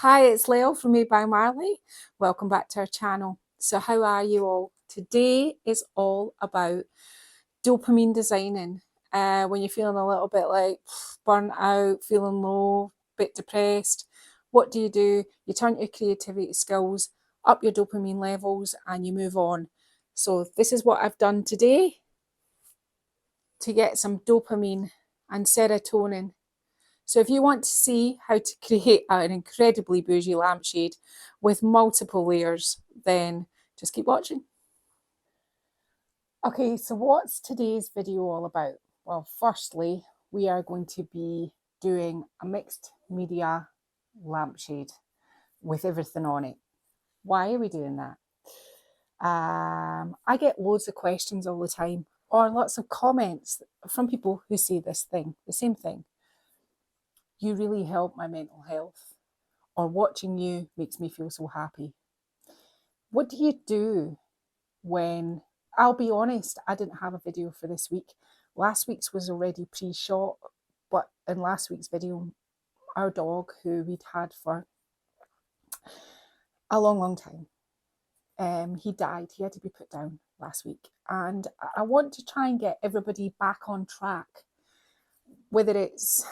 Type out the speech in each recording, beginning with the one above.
Hi, it's Leo from Made by Marley. Welcome back to our channel. So how are you all? Today is all about dopamine designing. When you're feeling a little bit like burnt out, feeling low, bit depressed, what do? You turn your creativity skills, up your dopamine levels, and you move on. So this is what I've done today to get some dopamine and serotonin. So if you want to see how to create an incredibly bougie lampshade with multiple layers, then just keep watching. Okay, so what's today's video all about? Well, firstly, we are going to be doing a mixed media lampshade with everything on it. Why are we doing that? I get loads of questions all the time, or lots of comments from people who say the same thing. You really help my mental health, or watching you makes me feel so happy. What do you do when, I'll be honest, I didn't have a video for this week. Last week's was already pre-shot, but in last week's video, our dog, who we'd had for a long time, he died. He had to be put down last week. And I want to try and get everybody back on track, whether it's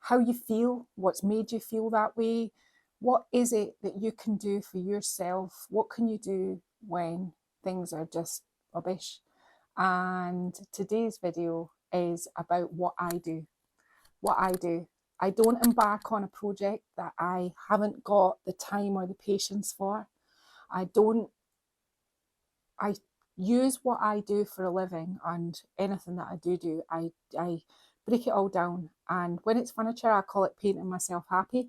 how you feel, what's made you feel that way, what is it that you can do for yourself, what can you do when things are just rubbish. And today's video is about what I do. I don't embark on a project that I haven't got the time or the patience for. I use what I do for a living, and anything that I do, I break it all down. And when it's furniture, I call it painting myself happy.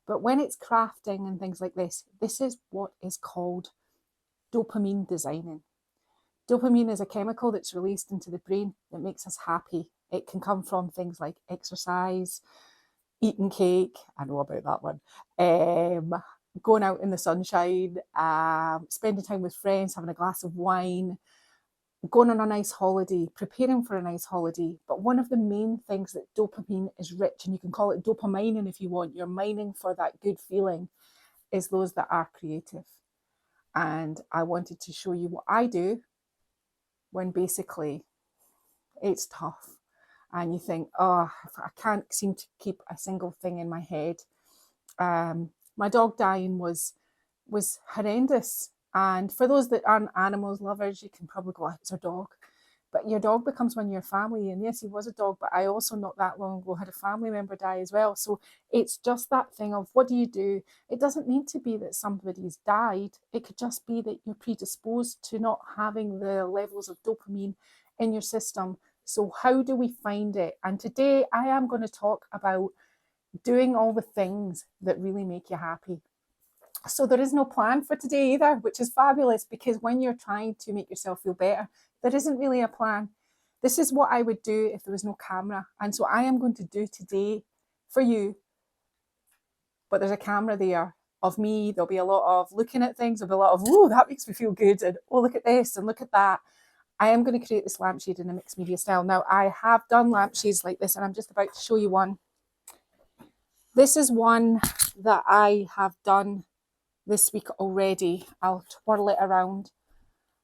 But when it's crafting and things like this is what is called dopamine designing. Dopamine is a chemical that's released into the brain that makes us happy. It can come from things like exercise, eating cake, I know about that one, going out in the sunshine, spending time with friends, having a glass of wine, going on a nice holiday, preparing for a nice holiday. But one of the main things that dopamine is rich, and you can call it dopamining if you want, you're mining for that good feeling, is those that are creative. And I wanted to show you what I do when basically it's tough and you think, oh, I can't seem to keep a single thing in my head. My dog dying was horrendous. And for those that aren't animals lovers, you can probably go, oh, it's a dog. But your dog becomes one of your family. And yes, he was a dog, but I also not that long ago had a family member die as well. So it's just that thing of what do you do? It doesn't need to be that somebody's died. It could just be that you're predisposed to not having the levels of dopamine in your system. So how do we find it? And today I am going to talk about doing all the things that really make you happy. So there is no plan for today either, which is fabulous, because when you're trying to make yourself feel better, there isn't really a plan. This is what I would do if there was no camera. And so I am going to do today for you, but there's a camera there of me. There'll be a lot of looking at things. There'll be a lot of, oh, that makes me feel good. And oh, look at this and look at that. I am going to create this lampshade in a mixed media style. Now, I have done lampshades like this, and I'm just about to show you one. This is one that I have done this week already. I'll twirl it around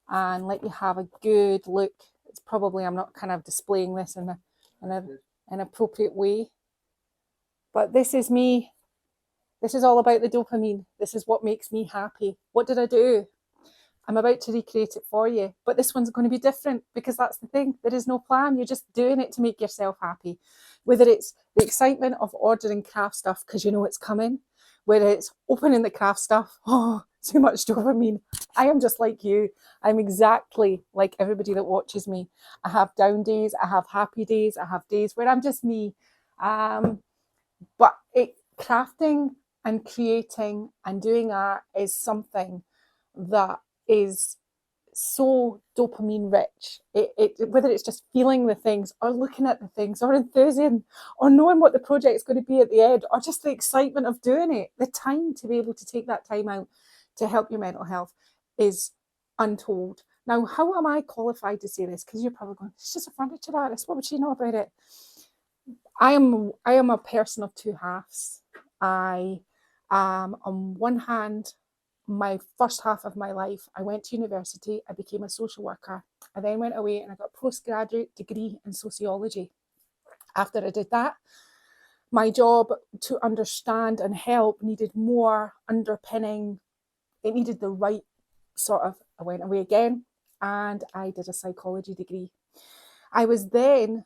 and let you have a good look. It's probably, I'm not kind of displaying this in an appropriate way, but this is me. This is all about the dopamine. This is what makes me happy. What did I do? I'm about to recreate it for you, but this one's going to be different, because that's the thing. There is no plan. You're just doing it to make yourself happy. Whether it's the excitement of ordering craft stuff because you know it's coming, whether it's opening the craft stuff, oh, too much dopamine. I am just like you. I'm exactly like everybody that watches me. I have down days, I have happy days, I have days where I'm just me. But crafting and creating and doing art is something that is so dopamine rich. Whether it's just feeling the things or looking at the things or enthusiasm or knowing what the project's going to be at the end, or just the excitement of doing it, the time to be able to take that time out to help your mental health is untold. Now, how am I qualified to say this? Because you're probably going, it's just a furniture artist, what would she know about it? I am a person of two halves. I, on one hand, my first half of my life, I went to university, I became a social worker. I then went away and I got a postgraduate degree in sociology. After I did that, my job to understand and help needed more underpinning. It needed the right sort of, I went away again and I did a psychology degree. I was then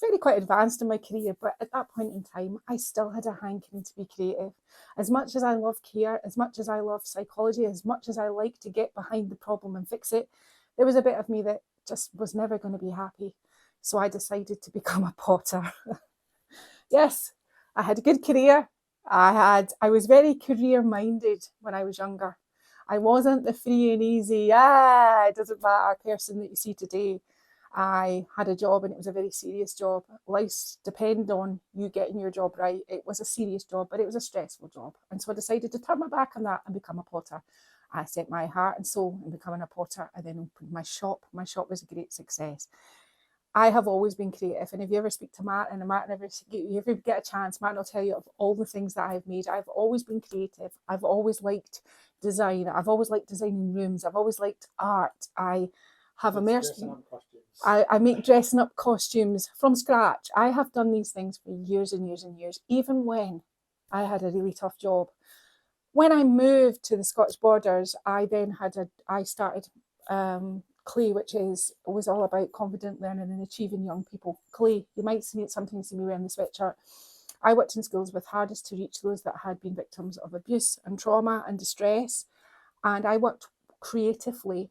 very quite advanced in my career, but at that point in time, I still had a hankering to be creative. As much as I love care, as much as I love psychology, as much as I like to get behind the problem and fix it, there was a bit of me that just was never going to be happy. So I decided to become a potter. Yes, I had a good career. I was very career minded when I was younger. I wasn't the free and easy, it doesn't matter person that you see today. I had a job and it was a very serious job. Life depended on you getting your job right. It was a serious job, but it was a stressful job. And so I decided to turn my back on that and become a potter. I set my heart and soul in becoming a potter. I then opened my shop. My shop was a great success. I have always been creative, and if you ever speak to Matt, and Matt never, you ever get a chance, Matt will tell you of all the things that I've made. I've always been creative. I've always liked design. I've always liked designing rooms. I've always liked art. I have immersed. I make dressing up costumes from scratch. I have done these things for years and years and years, even when I had a really tough job. When I moved to the Scottish borders, I started Clay, which was all about confident learning and achieving young people. Clay, you might sometimes see me wearing the sweatshirt. I worked in schools with hardest to reach those that had been victims of abuse and trauma and distress. And I worked creatively,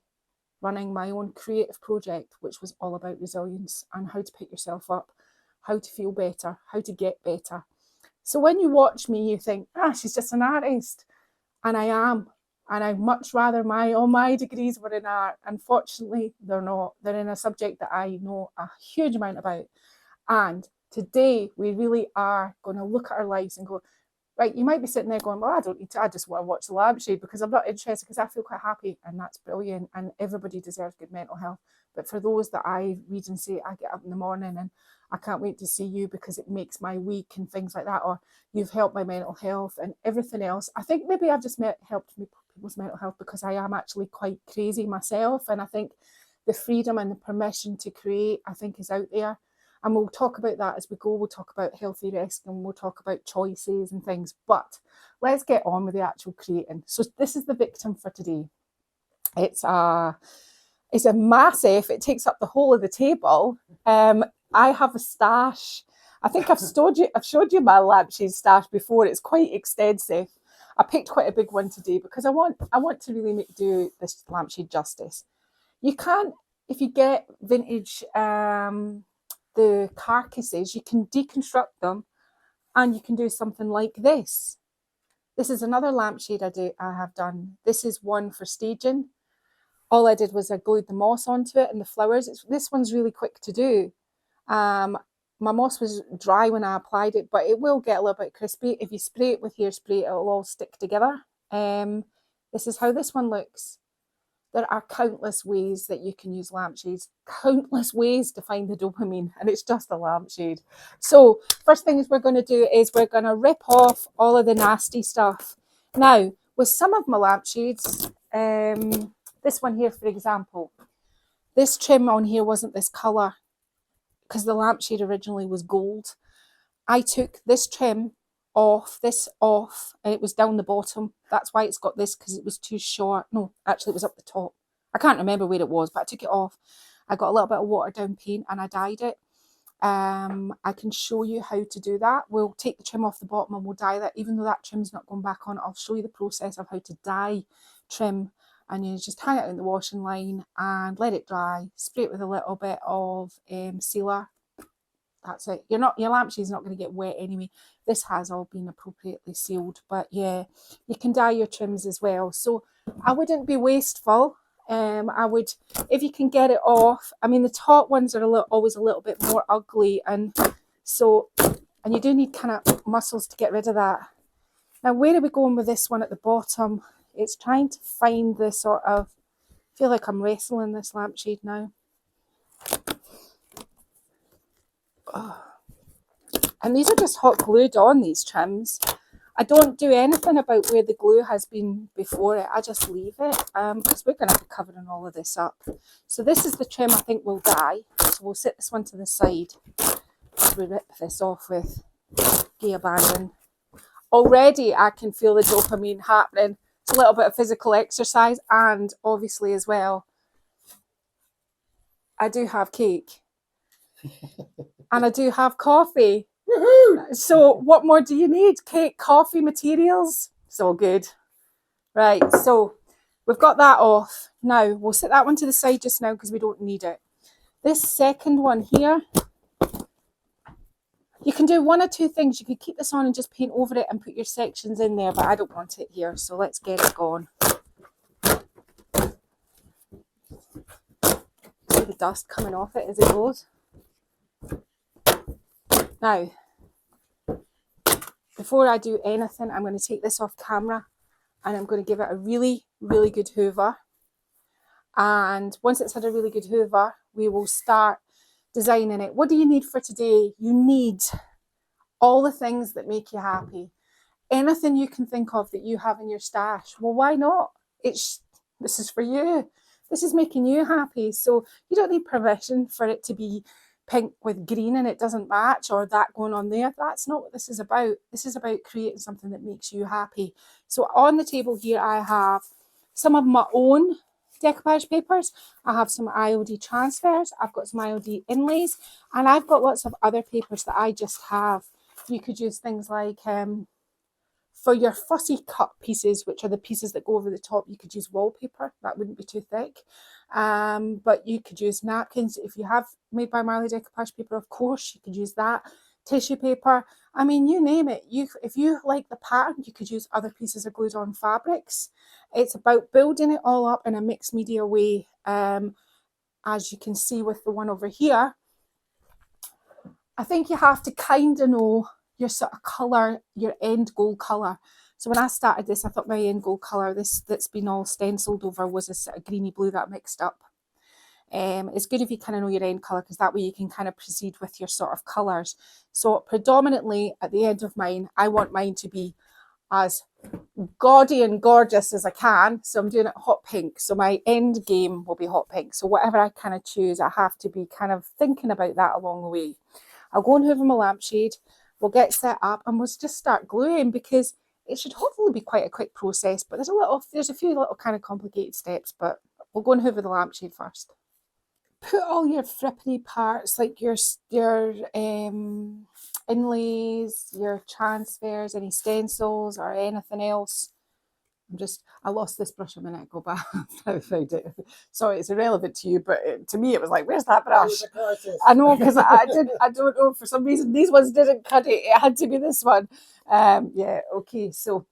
running my own creative project, which was all about resilience and how to pick yourself up, how to feel better, how to get better. So when you watch me, you think, she's just an artist. And I am. And I'd much rather all my degrees were in art. Unfortunately, they're not. They're in a subject that I know a huge amount about. And today, we really are going to look at our lives and go, right, you might be sitting there going, well, I don't need to, I just want to watch the Lampshade because I'm not interested, because I feel quite happy, and that's brilliant, and everybody deserves good mental health. But for those that I read and say, I get up in the morning and I can't wait to see you because it makes my week and things like that, or you've helped my mental health and everything else. I think maybe I've just helped people's mental health because I am actually quite crazy myself, and I think the freedom and the permission to create, I think, is out there. And we'll talk about that as we go. We'll talk about healthy rest and we'll talk about choices and things. But let's get on with the actual creating. So this is the victim for today. It's a massive, it takes up the whole of the table. I have a stash. I think I've showed you my lampshade stash before. It's quite extensive. I picked quite a big one today because I want to really do this lampshade justice. You can't, if you get vintage the carcasses, you can deconstruct them and you can do something like this. This is another lampshade I have done. This is one for staging. All I did was I glued the moss onto it and the flowers. This one's really quick to do. My moss was dry when I applied it, but it will get a little bit crispy. If you spray it with hairspray, it'll all stick together. This is how this one looks. There are countless ways that you can use lampshades, countless ways to find the dopamine, and it's just a lampshade. So first things we're going to do is we're going to rip off all of the nasty stuff. Now, with some of my lampshades, this one here, for example, this trim on here wasn't this colour because the lampshade originally was gold. I took this trim off, and it was down the bottom. That's why it's got this, because it was too short. No, actually it was up the top. I can't remember where it was, but I took it off. I got a little bit of watered down paint and I dyed it. I can show you how to do that. We'll take the trim off the bottom and we'll dye that. Even though that trim's not going back on, I'll show you the process of how to dye trim. And you just hang it in the washing line and let it dry. Spray it with a little bit of sealer. That's it. Your lampshade's not going to get wet anyway. This has all been appropriately sealed, but yeah, you can dye your trims as well. So I wouldn't be wasteful. I would, if you can get it off. I mean, the top ones are always a little bit more ugly, and you do need kind of muscles to get rid of that. Now, where are we going with this one at the bottom? It's trying to find the sort of, I feel like I'm wrestling this lampshade now. Oh. And these are just hot glued on, these trims. I don't do anything about where the glue has been before it. I just leave it because we're going to be covering all of this up. So this is the trim I think will die. So we'll set this one to the side as we rip this off with Gay Abandon. Already I can feel the dopamine happening. It's a little bit of physical exercise, and obviously as well, I do have cake and I do have coffee. So what more do you need? Cake, coffee, materials. It's all good. Right, so we've got that off. Now we'll set that one to the side just now because we don't need it. This second one here, you can do one or two things. You could keep this on and just paint over it and put your sections in there, but I don't want it here, so let's get it gone. See the dust coming off it as it goes. Now, before I do anything, I'm going to take this off camera and I'm going to give it a really, really good hoover. And once it's had a really good hoover, we will start designing it. What do you need for today? You need all the things that make you happy. Anything you can think of that you have in your stash. Well, why not? This is for you. This is making you happy. So you don't need permission for it to be pink with green and it doesn't match, or that going on there. That's not what this is about. This is about creating something that makes you happy. So on the table here, I have some of my own decoupage papers. I have some IOD transfers. I've got some IOD inlays, and I've got lots of other papers that I just have. You could use things like for your fussy cut pieces, which are the pieces that go over the top, you could use wallpaper. That wouldn't be too thick. But you could use napkins. If you have Made by Marley decoupage paper, of course, you could use that. Tissue paper. I mean, you name it. If you like the pattern, you could use other pieces of glued on fabrics. It's about building it all up in a mixed media way. As you can see with the one over here, I think you have to kind of know your sort of colour, your end goal colour. So when I started this, I thought my end goal colour, this that's been all stenciled over, was a sort of greeny blue that I mixed up. It's good if you kind of know your end colour, because that way you can kind of proceed with your sort of colours. So predominantly at the end of mine, I want mine to be as gaudy and gorgeous as I can. So I'm doing it hot pink. So my end game will be hot pink. So whatever I kind of choose, I have to be kind of thinking about that along the way. I'll go and hoover my lampshade. We'll get set up and we'll just start gluing, because it should hopefully be quite a quick process. But there's a few little kind of complicated steps, but we'll go and hoover the lampshade first. Put all your frippery parts, like your inlays, your transfers, any stencils or anything else. I lost this brush a minute ago, but I found it. Sorry, it's irrelevant to you, but to me it was like, where's that brush? I know, because I don't know, for some reason these ones didn't cut it. It had to be this one. Yeah, okay, so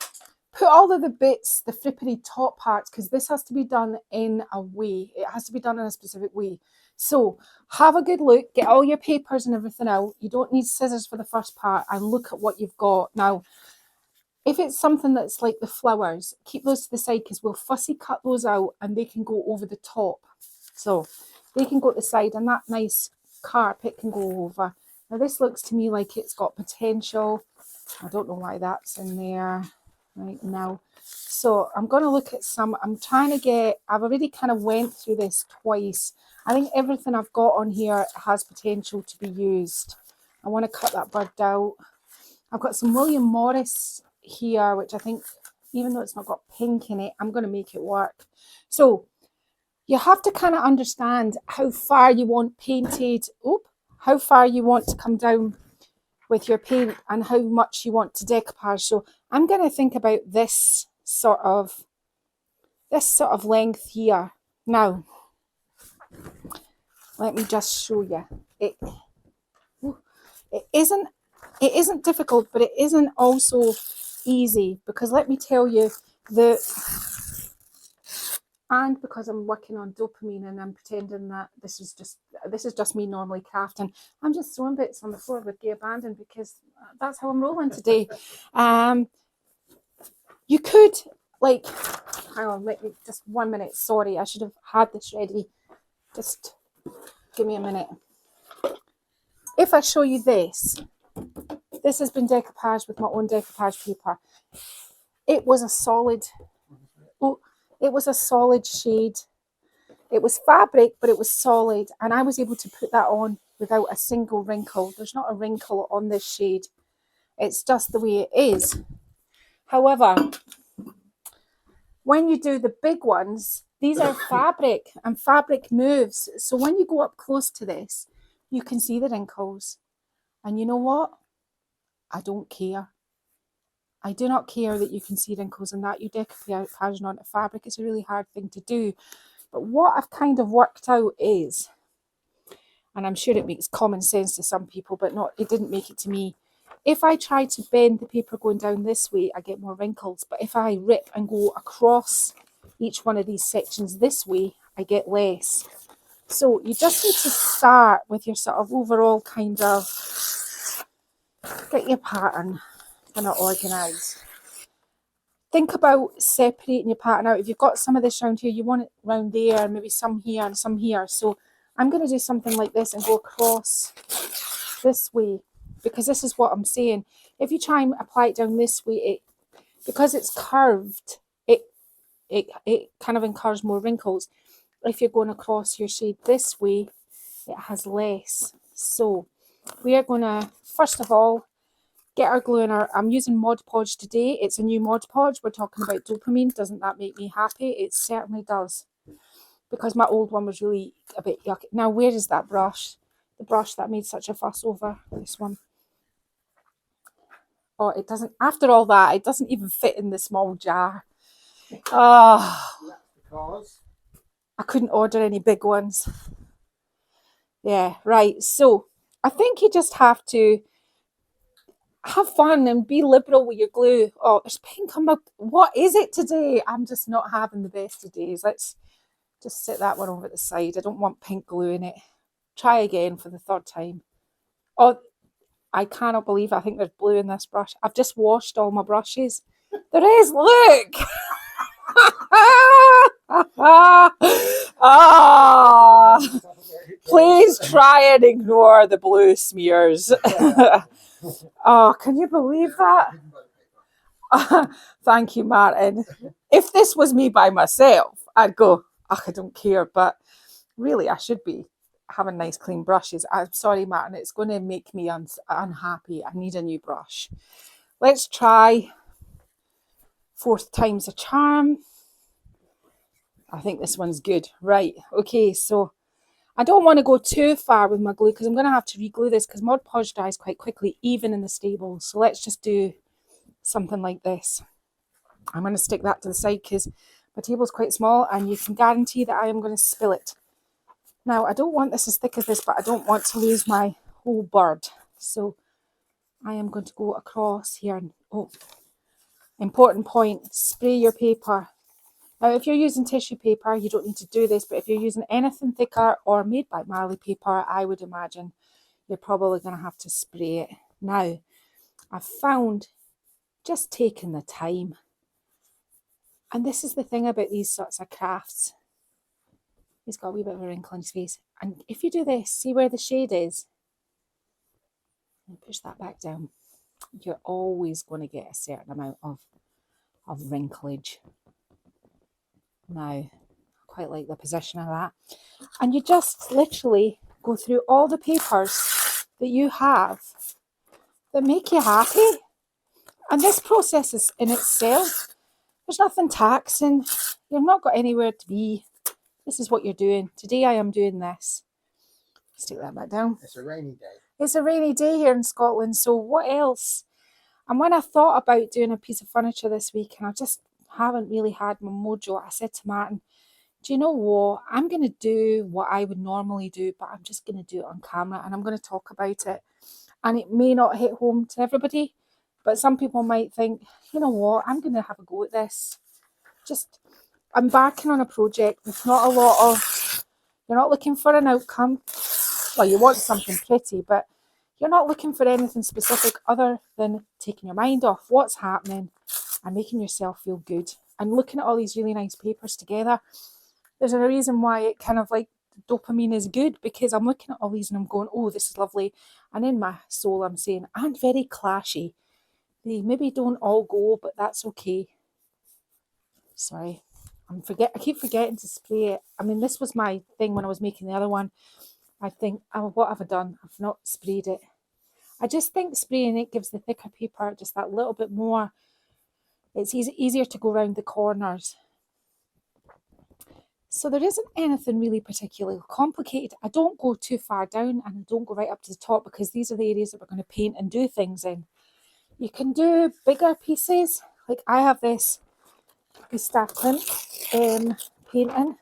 put all of the bits, the frippery top parts, because this has to be done in a way. It has to be done in a specific way. So have a good look, get all your papers and everything out. You don't need scissors for the first part, and look at what you've got. Now, if it's something that's like the flowers, keep those to the side, because we'll fussy cut those out and they can go over the top. So they can go to the side, and that nice carpet can go over. Now this looks to me like it's got potential. I don't know why that's in there right now. So I'm going to look at some. I've already kind of went through this twice. I think everything I've got on here has potential to be used. I want to cut that bird out. I've got some William Morris here, which I think, even though it's not got pink in it, I'm going to make it work. So you have to kind of understand how far you want painted, how far you want to come down with your paint and how much you want to decoupage. So I'm going to think about this sort of length here. Now, let me just show you. It isn't difficult, but it isn't also easy, because let me tell you, and because I'm working on dopamine and I'm pretending that this is just me normally crafting, I'm just throwing bits on the floor with Gay Abandon, because that's how I'm rolling today. You could, like, hang on, let me just 1 minute. Sorry, I should have had this ready. Just give me a minute. If I show you this, This has been decoupaged with my own decoupage paper. It was a solid, it was a solid shade. It was fabric, but it was solid, and I was able to put that on without a single wrinkle. There's not a wrinkle on this shade. It's just the way it is. However, when you do the big ones, these are fabric, and fabric moves. So when you go up close to this, you can see the wrinkles. And you know what? I don't care. I do not care that you can see wrinkles in that. You decoupaging onto fabric. It's a really hard thing to do. But what I've kind of worked out is, and I'm sure it makes common sense to some people, but it didn't make it to me. If I try to bend the paper going down this way, I get more wrinkles. But if I rip and go across each one of these sections this way, I get less. So you just need to start with your sort of overall kind of, get your pattern kind of organised. Think about separating your pattern out. If you've got some of this round here, you want it round there, maybe some here and some here. So I'm going to do something like this and go across this way, because this is what I'm saying. If you try and apply it down this way, because it's curved, it kind of incurs more wrinkles. If you're going across your shade this way, it has less. So we are going to, first of all, get our glue in I'm using Mod Podge today. It's a new Mod Podge. We're talking about dopamine. Doesn't that make me happy? It certainly does. Because my old one was really a bit yucky. Now, where is that brush? The brush that I made such a fuss over. This one. Oh, it doesn't, after all that, it doesn't even fit in the small jar. Oh. That's because I couldn't order any big ones. Yeah, right. So, I think you just have to have fun and be liberal with your glue. Oh, there's pink on my... What is it today? I'm just not having the best of days. Let's just set that one over at the side. I don't want pink glue in it. Try again for the third time. Oh, I cannot believe I think there's blue in this brush. I've just washed all my brushes. There is, look! Please try and ignore the blue smears. Oh, can you believe that? Thank you, Martin. If this was me by myself, I'd go, oh, I don't care. But really, I should be having nice clean brushes. I'm sorry, Martin. It's going to make me unhappy. I need a new brush. Let's try fourth time's a charm. I think this one's good. Right. Okay, so I don't want to go too far with my glue because I'm going to have to re-glue this because Mod Podge dries quite quickly, even in the stable. So let's just do something like this. I'm going to stick that to the side because my table's quite small and you can guarantee that I am going to spill it. Now, I don't want this as thick as this, but I don't want to lose my whole bird. So I am going to go across here. And, oh, important point, spray your paper. Now, if you're using tissue paper, you don't need to do this, but if you're using anything thicker or made by Marley paper, I would imagine you're probably going to have to spray it. Now, I've found just taking the time, and this is the thing about these sorts of crafts, he's got a wee bit of a wrinkle in his face, and if you do this, see where the shade is, and push that back down, you're always going to get a certain amount of wrinklage. Now, I quite like the position of that. And you just literally go through all the papers that you have that make you happy. And this process is in itself, there's nothing taxing. You've not got anywhere to be. This is what you're doing. Today I am doing this. Stick that back down. It's a rainy day. It's a rainy day here in Scotland. So what else? And when I thought about doing a piece of furniture this week, and I just haven't really had my mojo, I said to Martin, do you know what? I'm going to do what I would normally do, but I'm just going to do it on camera and I'm going to talk about it. And it may not hit home to everybody, but some people might think, you know what? I'm going to have a go at this. Just embarking on a project with not a lot of, you're not looking for an outcome. Well, you want something pretty, but you're not looking for anything specific other than taking your mind off what's happening and making yourself feel good. And looking at all these really nice papers together, there's a reason why it kind of like dopamine is good, because I'm looking at all these and I'm going, oh, this is lovely. And in my soul, I'm saying, and very clashy. They maybe don't all go, but that's okay. Sorry. I keep forgetting to spray it. I mean, this was my thing when I was making the other one. I think, oh, what have I done? I've not sprayed it. I just think spraying it gives the thicker paper just that little bit more. It's easier to go around the corners. So there isn't anything really particularly complicated. I don't go too far down and I don't go right up to the top, because these are the areas that we're going to paint and do things in. You can do bigger pieces. Like I have this Staff Clint painting.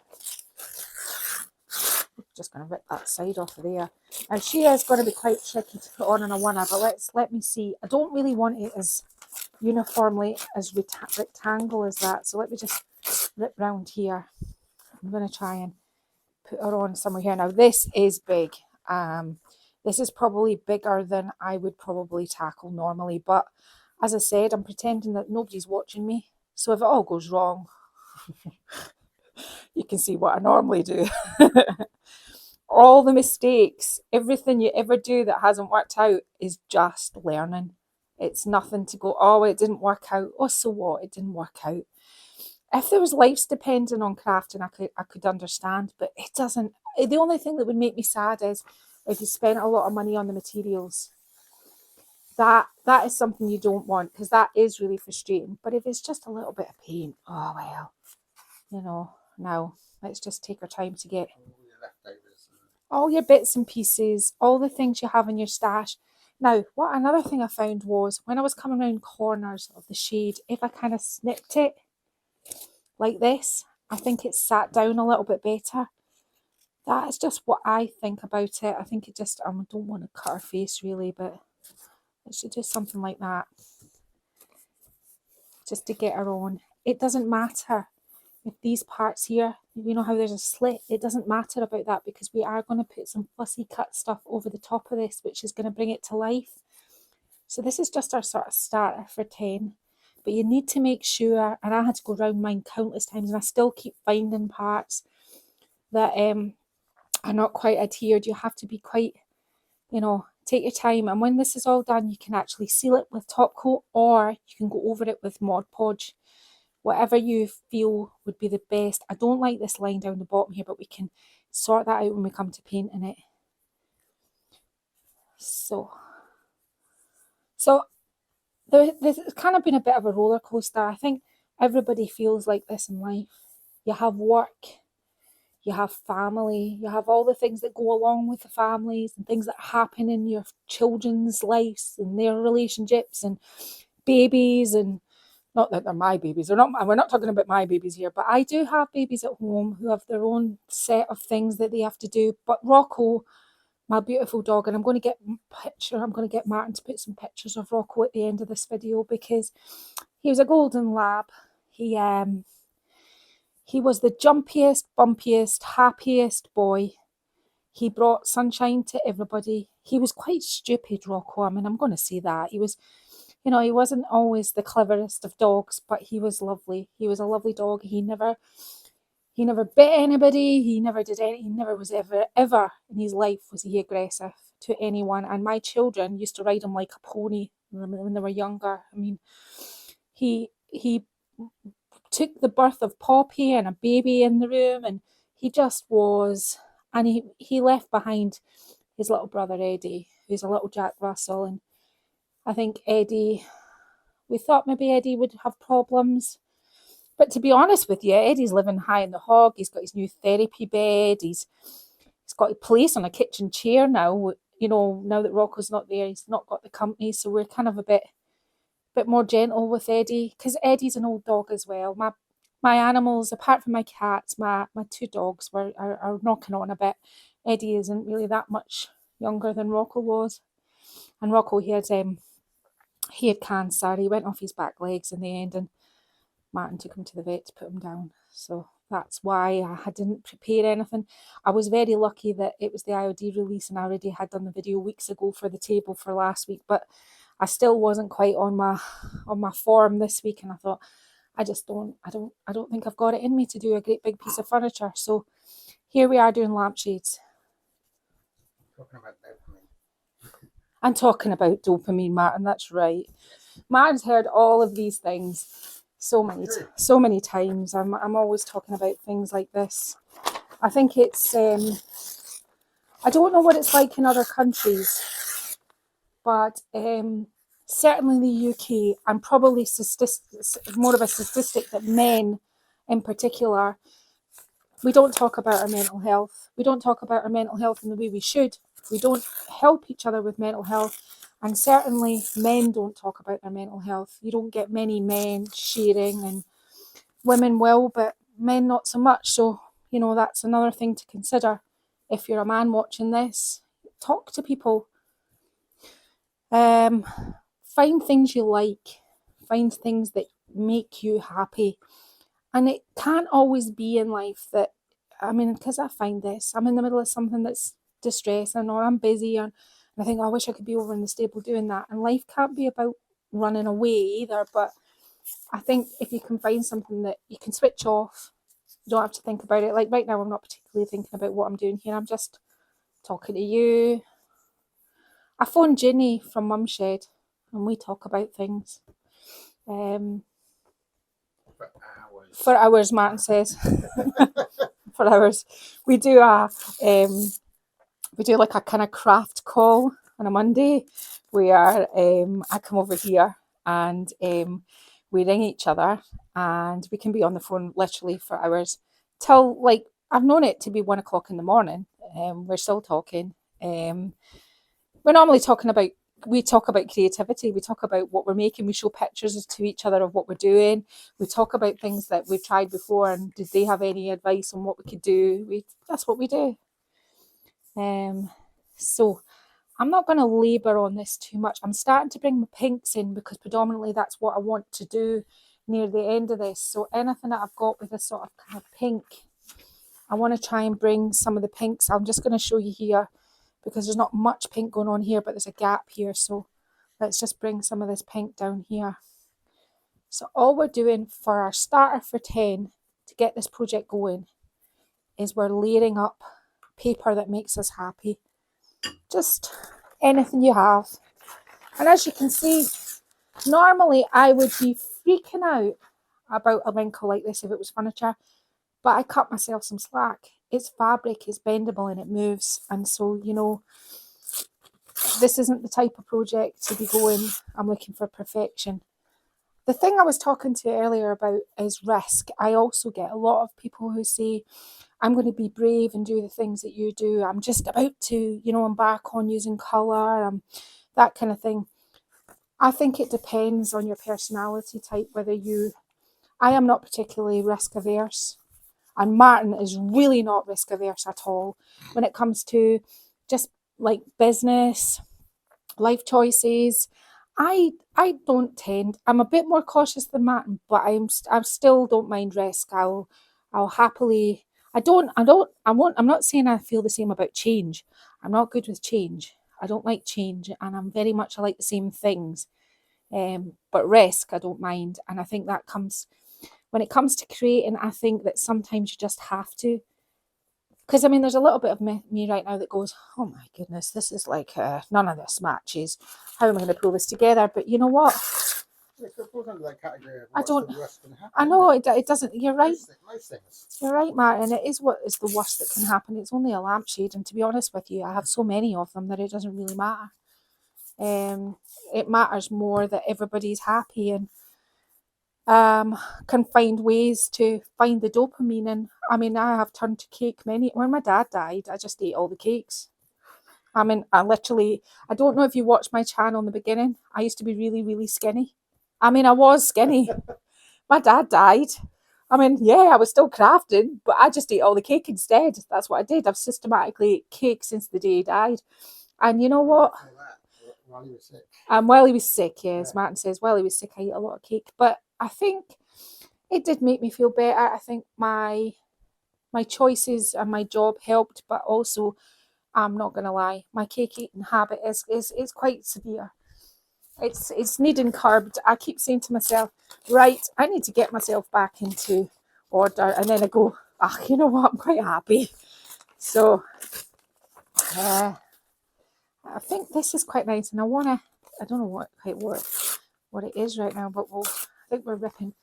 Just going to rip that side off of there. Now she is going to be quite tricky to put on in a oneer, but let me see. I don't really want it as uniformly as rectangle as that, so let me just rip round here. I'm going to try and put her on somewhere here. Now this is big. This is probably bigger than I would probably tackle normally, but as I said, I'm pretending that nobody's watching me, so if it all goes wrong, you can see what I normally do. All the mistakes, everything you ever do that hasn't worked out is just learning. It's nothing to go, oh, it didn't work out. Oh, so what? It didn't work out. If there was lives depending on crafting, I could understand, but it doesn't. The only thing that would make me sad is if you spent a lot of money on the materials. That is something you don't want, because that is really frustrating. But if it's just a little bit of paint, oh well, now let's just take our time to get all your bits and pieces, all the things you have in your stash. Now, another thing I found was when I was coming around corners of the shade, if I kind of snipped it like this, I think it sat down a little bit better. That is just what I think about it. I think it just, I don't want to cut her face really, but it should do something like that. Just to get her on. It doesn't matter if these parts here, you know how there's a slit, it doesn't matter about that, because we are going to put some fussy cut stuff over the top of this, which is going to bring it to life. So this is just our sort of starter for 10. But you need to make sure, and I had to go around mine countless times, and I still keep finding parts that are not quite adhered. You have to be quite, take your time. And when this is all done, you can actually seal it with top coat, or you can go over it with Mod Podge. Whatever you feel would be the best. I don't like this line down the bottom here, but we can sort that out when we come to painting it. So there's kind of been a bit of a roller coaster. I think everybody feels like this in life. You have work, you have family, you have all the things that go along with the families and things that happen in your children's lives and their relationships and babies, and not that they're my babies. We're not talking about my babies here, but I do have babies at home who have their own set of things that they have to do. But Rocco, my beautiful dog, and I'm going to get Martin to put some pictures of Rocco at the end of this video, because he was a golden lab. He was the jumpiest, bumpiest, happiest boy. He brought sunshine to everybody. He was quite stupid, Rocco. I mean, I'm going to say that. He was, he wasn't always the cleverest of dogs, but he was lovely. He was a lovely dog. He never bit anybody. He never did anything. He never was ever in his life was he aggressive to anyone. And my children used to ride him like a pony when they were younger. I mean, he took the birth of Poppy and a baby in the room, and he just was. And he left behind his little brother Eddie, who's a little Jack Russell. And I think we thought maybe Eddie would have problems. But to be honest with you, Eddie's living high in the hog. He's got his new therapy bed. He's got a place on a kitchen chair now. Now that Rocco's not there, he's not got the company. So we're kind of a bit more gentle with Eddie, because Eddie's an old dog as well. My animals, apart from my cats, my two dogs are knocking on a bit. Eddie isn't really that much younger than Rocco was. And Rocco, he had cancer. He went off his back legs in the end, and Martin took him to the vet to put him down. So that's why I didn't prepare anything. I was very lucky that it was the IOD release, and I already had done the video weeks ago for the table for last week, but I still wasn't quite on my form this week, and I thought, I don't think I've got it in me to do a great big piece of furniture. So Here we are doing lampshades. Talking about dopamine. I'm talking about dopamine, Martin, that's right. Martin's heard all of these things so many times. I'm always talking about things like this. I think it's, I don't know what it's like in other countries, but certainly in the UK, and probably more of a statistic that men in particular, we don't talk about our mental health. We don't talk about our mental health in the way we should. We don't help each other with mental health. And certainly men don't talk about their mental health. You don't get many men sharing, and women will, but men not so much. So, you know, that's another thing to consider. If you're a man watching this, talk to people. Find things you like. Find things that make you happy. And it can't always be in life that, I mean, because I find this, I'm in the middle of something that's distressing, or I'm busy, and I think, oh, I wish I could be over in the stable doing that. And life can't be about running away either. But I think if you can find something that you can switch off, you don't have to think about it. Like right now, I'm not particularly thinking about what I'm doing here. I'm just talking to you. I phoned Ginny from Mumshed, and we talk about things. For hours, Martin says. For hours. We do like a kind of craft call on a Monday where I come over here and we ring each other, and we can be on the phone literally for hours till, like, I've known it to be 1 o'clock in the morning. We're still talking. We're normally talking about, we talk about creativity. We talk about what we're making. We show pictures to each other of what we're doing. We talk about things that we've tried before, and did they have any advice on what we could do? That's what we do. So I'm not going to labour on this too much. I'm starting to bring my pinks in because predominantly that's what I want to do near the end of this. So anything that I've got with a sort of kind of pink, I want to try and bring some of the pinks. I'm just going to show you here because there's not much pink going on here, but there's a gap here. So let's just bring some of this pink down here. So all we're doing for our starter for 10 to get this project going is we're layering up paper that makes us happy. Just anything you have. And as you can see, normally I would be freaking out about a wrinkle like this if it was furniture, but I cut myself some slack. It's fabric, it's bendable, and it moves. And so, you know, this isn't the type of project to be going, I'm looking for perfection. The thing I was talking to earlier about is risk. I also get a lot of people who say, I'm going to be brave and do the things that you do. I'm just about to, you know, embark on using colour, that kind of thing. I think it depends on your personality type, I am not particularly risk averse. And Martin is really not risk averse at all when it comes to just like business, life choices. I don't tend. I'm a bit more cautious than Martin, but I still don't mind risk. I'll happily. I'm not saying I feel the same about change. I'm not good with change. I don't like change, and I'm very much I like the same things. But risk, I don't mind, and I think that comes when it comes to creating. I think that sometimes you just have to, because I mean, there's a little bit of me right now that goes, "Oh my goodness, this is like none of this matches. How am I going to pull this together?" But you know what? I don't. I know it doesn't. You're right. You're right, Martin. It is what is the worst that can happen. It's only a lampshade, and to be honest with you, I have so many of them that it doesn't really matter. It matters more that everybody's happy and can find ways to find the dopamine. And I mean, I have turned to cake when my dad died, I just ate all the cakes. I mean, I don't know if you watched my channel in the beginning. I used to be really, really skinny. I mean, I was skinny. My dad died. I mean, yeah, I was still crafting, but I just ate all the cake instead. That's what I did. I've systematically ate cake since the day he died. And you know what? While he was sick. While he was sick, yes, Martin says, while he was sick, I ate a lot of cake. But I think it did make me feel better. I think my choices and my job helped, but also, I'm not going to lie, my cake eating habit is quite severe. It's needing curbed. I keep saying to myself, right, I need to get myself back into order. And then I go, you know what, I'm quite happy. So I think this is quite nice, and I don't know what it is right now, but I think we're ripping.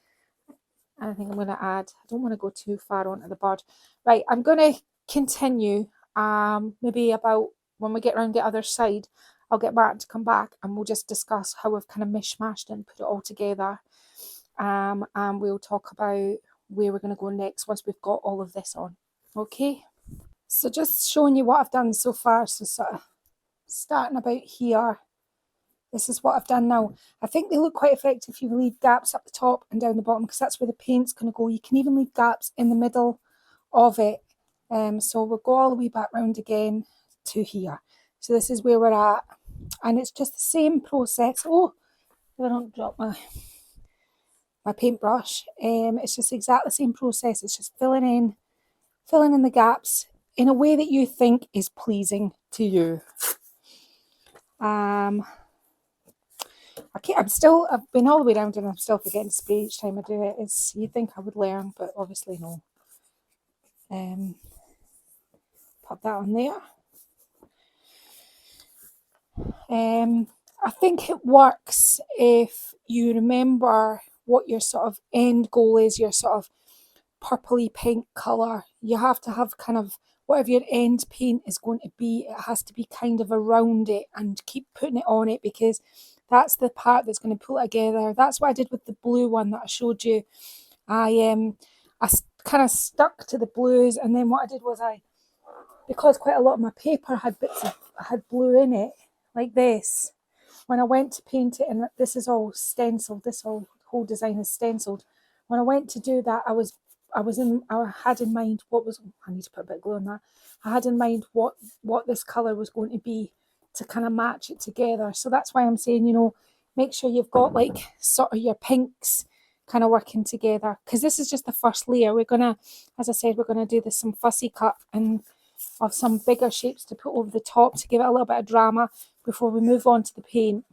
I think I'm going to add, I don't want to go too far onto the bird. Right, I'm going to continue, maybe about when we get around the other side, I'll get Martin to come back and we'll just discuss how we've kind of mishmashed and put it all together. And we'll talk about where we're going to go next once we've got all of this on. Okay, so just showing you what I've done so far. So sort of starting about here. This is what I've done now. I think they look quite effective if you leave gaps up the top and down the bottom, because that's where the paint's going to go. You can even leave gaps in the middle of it. So we'll go all the way back round again to here. So this is where we're at. And it's just the same process. Oh, I don't drop my paintbrush. It's just exactly the same process. It's just filling in the gaps in a way that you think is pleasing to you. I've been all the way around and I'm still forgetting to spray each time I do it. You'd think I would learn, but obviously no. Pop that on there. I think it works if you remember what your sort of end goal is, your sort of purpley pink colour. You have to have kind of whatever your end paint is going to be, it has to be kind of around it and keep putting it on it, because that's the part that's going to pull it together. That's what I did with the blue one that I showed you. I kind of stuck to the blues, and then what I did was because quite a lot of my paper had had blue in it, like this, when I went to paint it, and this is all stenciled, this whole design is stenciled. When I went to do that, I had in mind I need to put a bit of glue on that. I had in mind what this colour was going to be to kind of match it together. So that's why I'm saying, make sure you've got like sort of your pinks kind of working together, because this is just the first layer. We're gonna, as I said, we're gonna do this some fussy cut and of some bigger shapes to put over the top to give it a little bit of drama before we move on to the paint.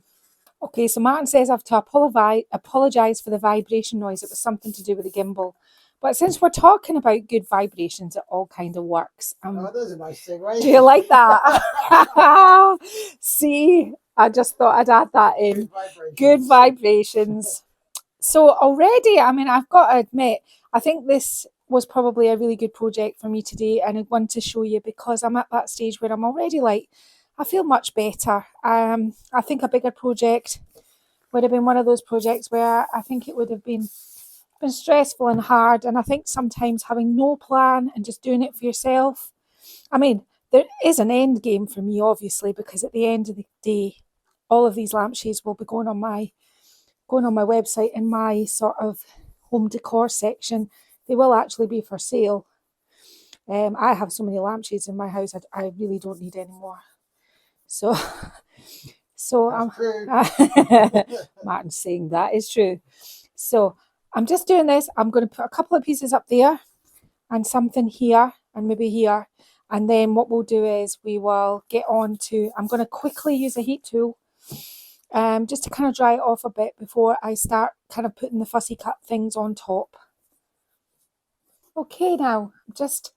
Okay, so Martin says I have to apologise for the vibration noise. It was something to do with the gimbal. But since we're talking about good vibrations, it all kind of works. That's a nice segue. Do you like that? See, I just thought I'd add that in. Good vibrations. So already, I've got to admit, I think this was probably a really good project for me today, and I want to show you because I'm at that stage where I'm already like, I feel much better. I think a bigger project would have been one of those projects where I think it would have been stressful and hard, and I think sometimes having no plan and just doing it for yourself. There is an end game for me, obviously, because at the end of the day, all of these lampshades will be going on my website in my sort of home decor section. They will actually be for sale. I have so many lampshades in my house, I really don't need any more. So Martin's saying that is true. So I'm just doing this. I'm going to put a couple of pieces up there and something here and maybe here. And then what we'll do is we will get on to, I'm going to quickly use a heat tool just to kind of dry it off a bit before I start kind of putting the fussy cut things on top. Okay, now just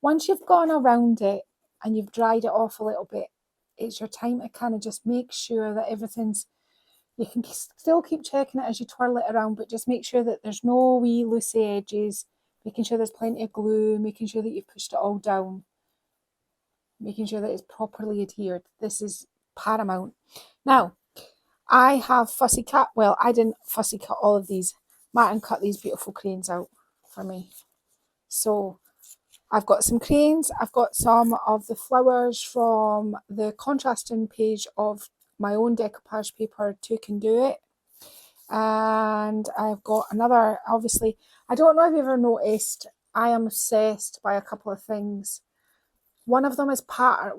once you've gone around it and you've dried it off a little bit, it's your time to kind of just make sure that you can still keep checking it as you twirl it around, but just make sure that there's no wee loosey edges, making sure there's plenty of glue, making sure that you've pushed it all down, making sure that it's properly adhered. This is paramount. Now, I have fussy cut, well, I didn't fussy cut all of these. Martin cut these beautiful cranes out for me. So I've got some cranes, I've got some of the flowers from the contrasting page of my own decoupage paper, Two Can Do It. And I've got another, obviously, I don't know if you've ever noticed, I am obsessed by a couple of things. One of them is pattern,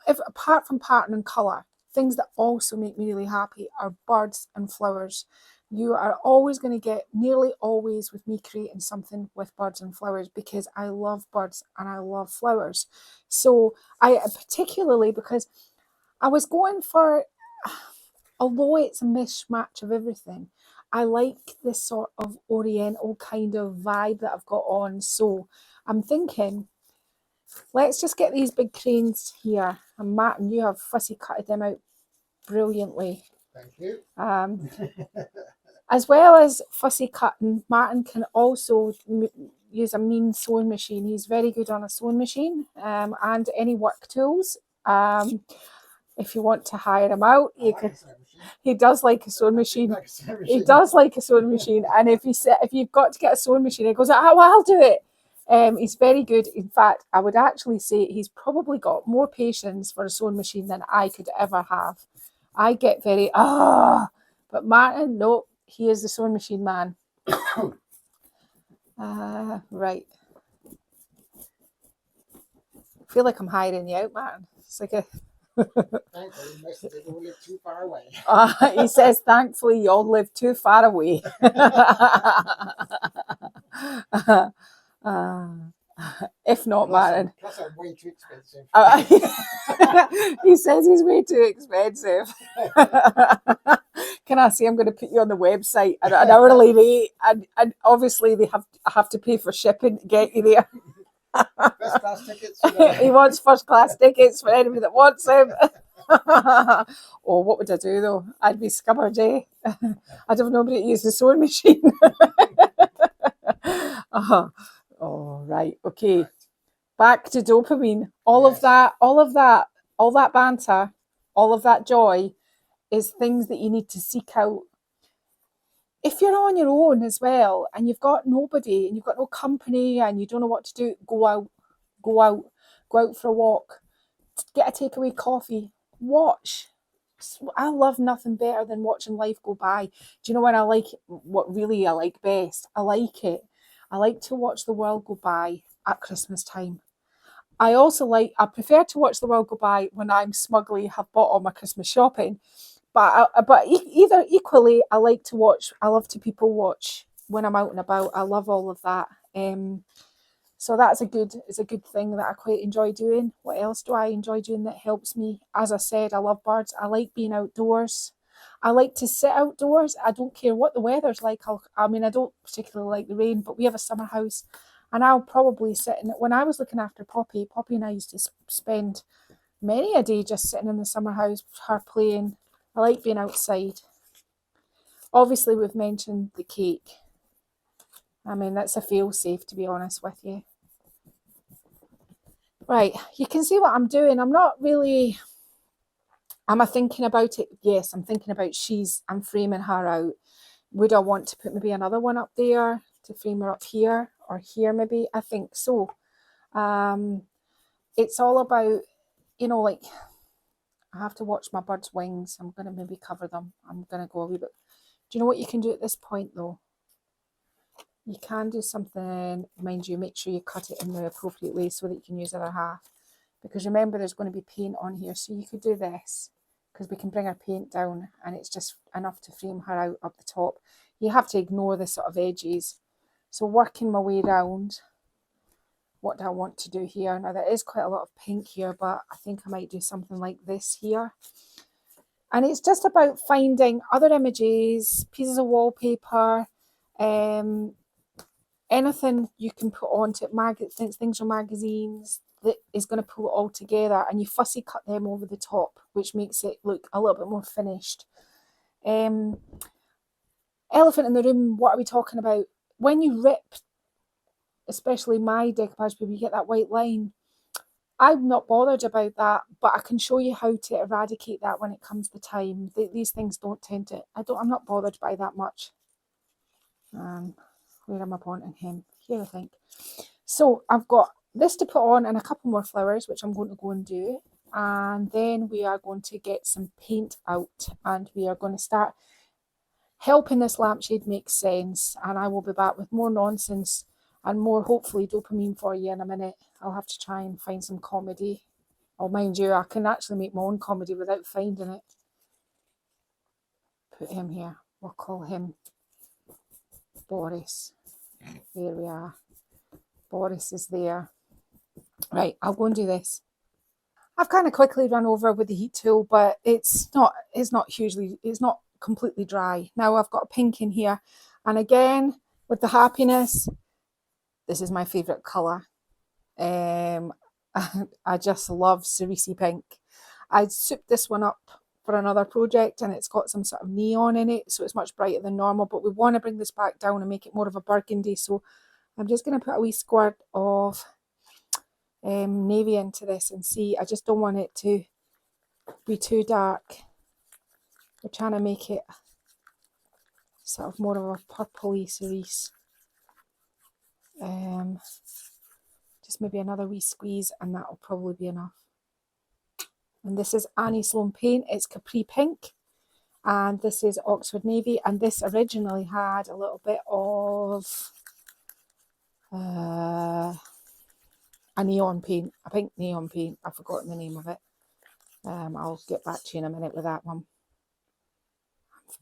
apart from pattern and colour, things that also make me really happy are birds and flowers. You are always going to get, nearly always with me, creating something with birds and flowers because I love birds and I love flowers. So I particularly, because I was going for, although it's a mishmash of everything, I like this sort of oriental kind of vibe that I've got on. So I'm thinking let's just get these big cranes here. And Martin, you have fussy cutted them out brilliantly. Thank you. As well as fussy cutting, Martin can also use a mean sewing machine. He's very good on a sewing machine and any work tools. If you want to hire him out, you can. He does like a sewing machine. He does like a sewing machine. And if you've got to get a sewing machine, he goes, "Oh, well, I'll do it." He's very good. In fact, I would actually say he's probably got more patience for a sewing machine than I could ever have. I get very, but Martin, no, he is the sewing machine man. Right. I feel like I'm hiring you out, Martin. It's like a... Thankfully, most of people live too far away. He says, thankfully, you all live too far away. If not, Martin. Plus, I'm way too expensive. He says he's way too expensive. Can I say I'm going to put you on the website at an hourly rate? And obviously, I have to pay for shipping to get you there. First class tickets. He wants first class tickets for anybody that wants him. Oh, what would I do though? I'd be scuppered, eh? I'd have nobody to use the sewing machine. Oh, right. Okay. Back to dopamine. All of that banter, all of that joy is things that you need to seek out. If you're on your own as well and you've got nobody and you've got no company and you don't know what to do, go out for a walk, get a takeaway coffee, watch. I love nothing better than watching life go by. Do you know what I like best? I like it. I like to watch the world go by at Christmas time. I prefer to watch the world go by when I'm smugly have bought all my Christmas shopping. But either equally, I love to people watch when I'm out and about. I love all of that. So it's a good thing that I quite enjoy doing. What else do I enjoy doing that helps me? As I said, I love birds. I like being outdoors. I like to sit outdoors. I don't care what the weather's like. I don't particularly like the rain, but we have a summer house. And I'll probably sit in it. When I was looking after Poppy and I used to spend many a day just sitting in the summer house, her playing. I like being outside. Obviously, we've mentioned the cake. That's a fail-safe, to be honest with you. Right, you can see what I'm doing. I'm not really... Am I thinking about it? Yes, I'm thinking about I'm framing her out. Would I want to put maybe another one up there to frame her up here or here maybe? I think so. It's all about, I have to watch my bird's wings. I'm going to maybe cover them. I'm going to go a wee bit. Do you know what you can do at this point though? You can do something, mind you, make sure you cut it in the appropriate way so that you can use the other half. Because remember, there's going to be paint on here. So you could do this, because we can bring our paint down and it's just enough to frame her out up the top. You have to ignore the sort of edges. So working my way around, what do I want to do here? Now there is quite a lot of pink here, but I think I might do something like this here. And it's just about finding other images, pieces of wallpaper, anything you can put onto things from magazines that is going to pull it all together, and you fussy cut them over the top, which makes it look a little bit more finished. Elephant in the room, what are we talking about? When you rip, especially my decoupage paper, you get that white line. I'm not bothered about that, but I can show you how to eradicate that when it comes to time. These things don't tend to, I'm not bothered by that much. Where am I pointing him? Here, I think. So I've got this to put on and a couple more flowers, which I'm going to go and do. And then we are going to get some paint out and we are going to start helping this lampshade make sense. And I will be back with more nonsense and more, hopefully, dopamine for you in a minute. I'll have to try and find some comedy. Oh, mind you, I can actually make my own comedy without finding it. Put him here. We'll call him Boris. There we are. Boris is there. Right, I'll go and do this. I've kind of quickly run over with the heat tool, but it's not completely dry. Now I've got a pink in here. And again, with the happiness, this is my favourite colour. I just love cerise pink. I souped this one up for another project and it's got some sort of neon in it, so it's much brighter than normal, but we want to bring this back down and make it more of a burgundy, so I'm just going to put a wee squirt of navy into this and see. I just don't want it to be too dark. We're trying to make it sort of more of a purpley cerise. Just maybe another wee squeeze and that'll probably be enough. And this is Annie Sloan paint. It's Capri Pink. And this is Oxford Navy. And this originally had a little bit of a neon paint, a pink neon paint. I've forgotten the name of it. I'll get back to you in a minute with that one.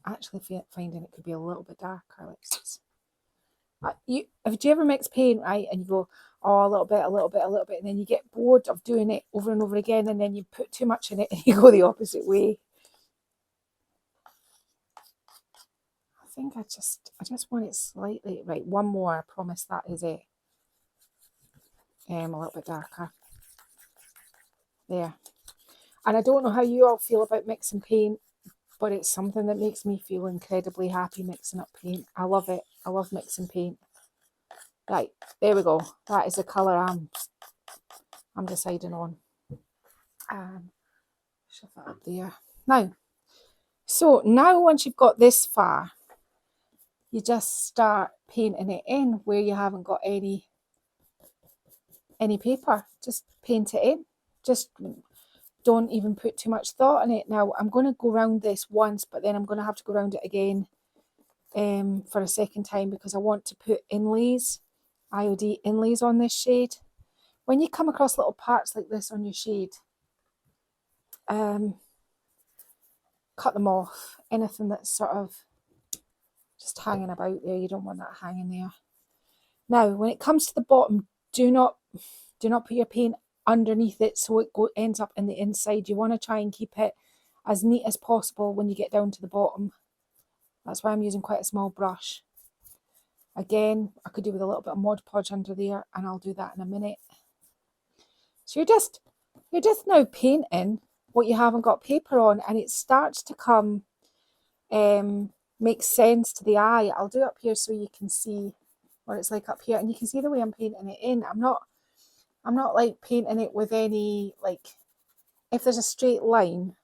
I'm actually finding it could be a little bit darker. Let's if you ever mix paint, right, and you go, oh, a little bit, a little bit, a little bit, and then you get bored of doing it over and over again, and then you put too much in it and you go the opposite way. I think I just want it slightly, right, one more, I promise that is it. A little bit darker. There. And I don't know how you all feel about mixing paint, but it's something that makes me feel incredibly happy mixing up paint. I love it. I love mixing paint. Right, there we go. That is the colour I'm deciding on. Shove that up there. Now, once you've got this far, you just start painting it in where you haven't got any paper. Just paint it in. Just don't even put too much thought in it. Now, I'm going to go around this once, but then I'm going to have to go around it again for a second time because I want to put inlays, IOD inlays on this shade. When you come across little parts like this on your shade, cut them off. Anything that's sort of just hanging about there, you don't want that hanging there. Now, when it comes to the bottom, do not put your paint underneath it so it ends up in the inside. You want to try and keep it as neat as possible when you get down to the bottom. That's why I'm using quite a small brush. Again, I could do with a little bit of Mod Podge under there, and I'll do that in a minute. So you're just now painting what you haven't got paper on, and it starts to come make sense to the eye. I'll do it up here so you can see what it's like up here, and you can see the way I'm painting it in. I'm not like painting it with any, like, if there's a straight line,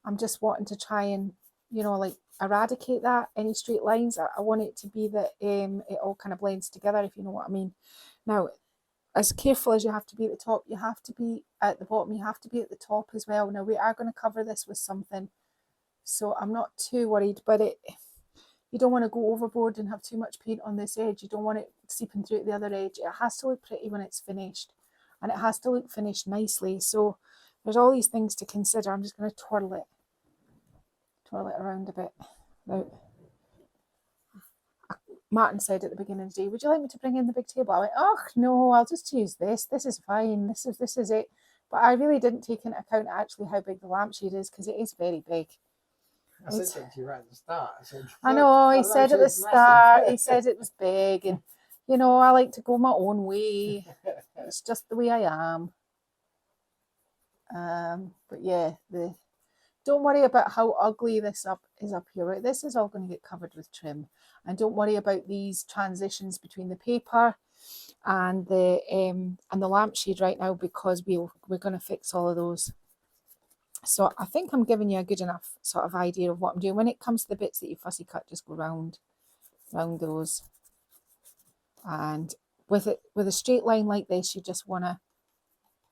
I'm just wanting to try and, like, eradicate that, any straight lines. I want it to be that it all kind of blends together, if you know what I mean. Now, as careful as you have to be at the top, you have to be at the bottom, you have to be at the top as well. Now, we are going to cover this with something, so I'm not too worried, but you don't want to go overboard and have too much paint on this edge. You don't want it seeping through to the other edge. It has to look pretty when it's finished, and it has to look finished nicely. So there's all these things to consider. I'm just going to twirl it around a bit. Now, Martin said at the beginning of the day, would you like me to bring in the big table? I went, oh no, I'll just use this. This is fine. This is it. But I really didn't take into account actually how big the lampshade is, because it is very big. I said to you right at the start. I know, he said at the start, he said it was big, and I like to go my own way. It's just the way I am. But yeah, don't worry about how ugly this is up here. Right? This is all going to get covered with trim, and don't worry about these transitions between the paper and the lampshade right now, because we're going to fix all of those. So I think I'm giving you a good enough sort of idea of what I'm doing. When it comes to the bits that you fussy cut, just go round those. And with a straight line like this, you just want to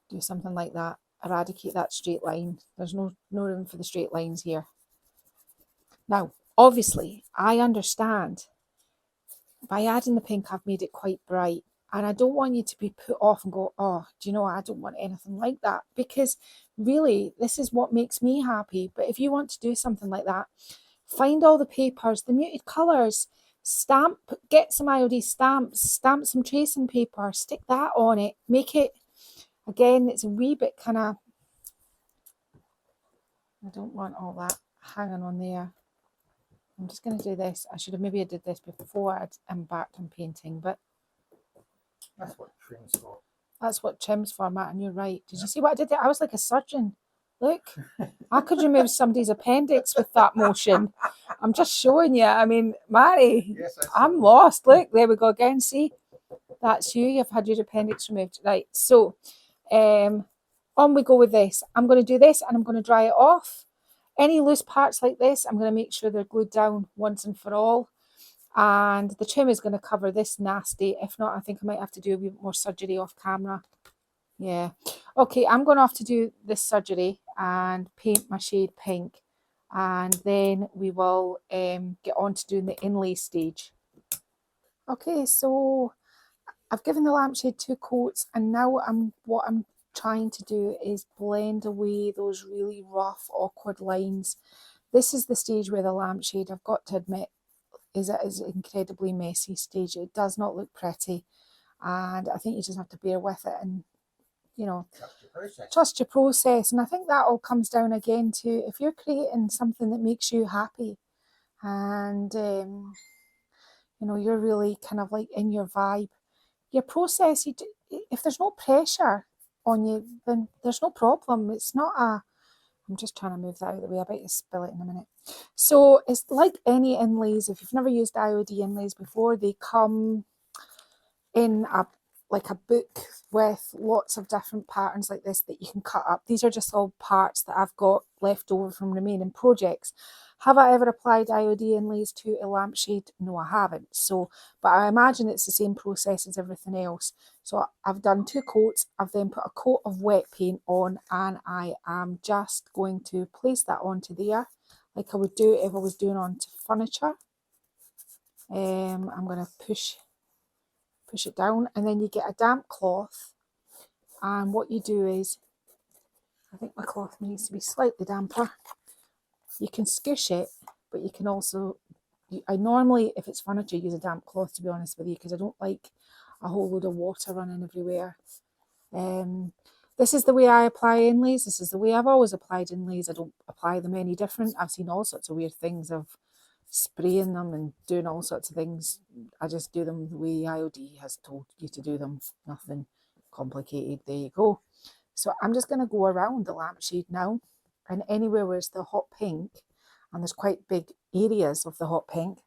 do something like that. Eradicate that straight line. There's no room for the straight lines here. Now, obviously, I understand by adding the pink, I've made it quite bright. And I don't want you to be put off and go, oh, do you know what? I don't want anything like that. Because really, this is what makes me happy. But if you want to do something like that, find all the papers, the muted colours, get some IOD stamps, stamp some tracing paper, stick that on it, make it, again, it's a wee bit kind of, I don't want all that hanging on there. I'm just going to do this. I should have maybe did this before I embarked on painting, but that's what trim's for. That's what trim's for, Matt, and you're right. Did you see what I did there? I was like a surgeon. Look, I could remove somebody's appendix with that motion. I'm just showing you. I mean, Mary, Yes, I'm lost. Look, there we go again. See, that's you. You've had your appendix removed. Right, so on we go with this. I'm going to do this and I'm going to dry it off. Any loose parts like this, I'm going to make sure they're glued down once and for all. And the trim is going to cover this nasty. If not, I think I might have to do a bit more surgery off camera. Yeah. Okay, I'm going to have to do this surgery and paint my shade pink. And then we will get on to doing the inlay stage. Okay, so I've given the lampshade 2 coats, and now what I'm trying to do is blend away those really rough, awkward lines. This is the stage where the lampshade, I've got to admit, is an incredibly messy stage. It does not look pretty, and I think you just have to bear with it and, you know, trust your process. And I think that all comes down again to, if you're creating something that makes you happy and you know, you're really kind of like in your vibe, your process, if there's no pressure on you, then there's no problem. It's not a, I'm just trying to move that out of the way. I bet you spill it in a minute. So it's like any inlays. If you've never used IOD inlays before, they come in a book with lots of different patterns like this that you can cut up. These are just all parts that I've got left over from remaining projects. Have I ever applied IOD inlays to a lampshade? No, I haven't. So, but I imagine it's the same process as everything else. So I've done 2 coats. I've then put a coat of wet paint on, and I am just going to place that onto there like I would do if I was doing onto furniture. I'm going to push it down, and then you get a damp cloth, and what you do is, I think my cloth needs to be slightly damper. You can squish it, but you can also, I normally, if it's furniture, use a damp cloth, to be honest with you, because I don't like a whole load of water running everywhere. This is the way I apply inlays. This is the way I've always applied inlays. I don't apply them any different. I've seen all sorts of weird things of spraying them and doing all sorts of things. I just do them the way IOD has told you to do them. Nothing complicated. There you go. So I'm just going to go around the lampshade now, and anywhere where it's the hot pink, and there's quite big areas of the hot pink,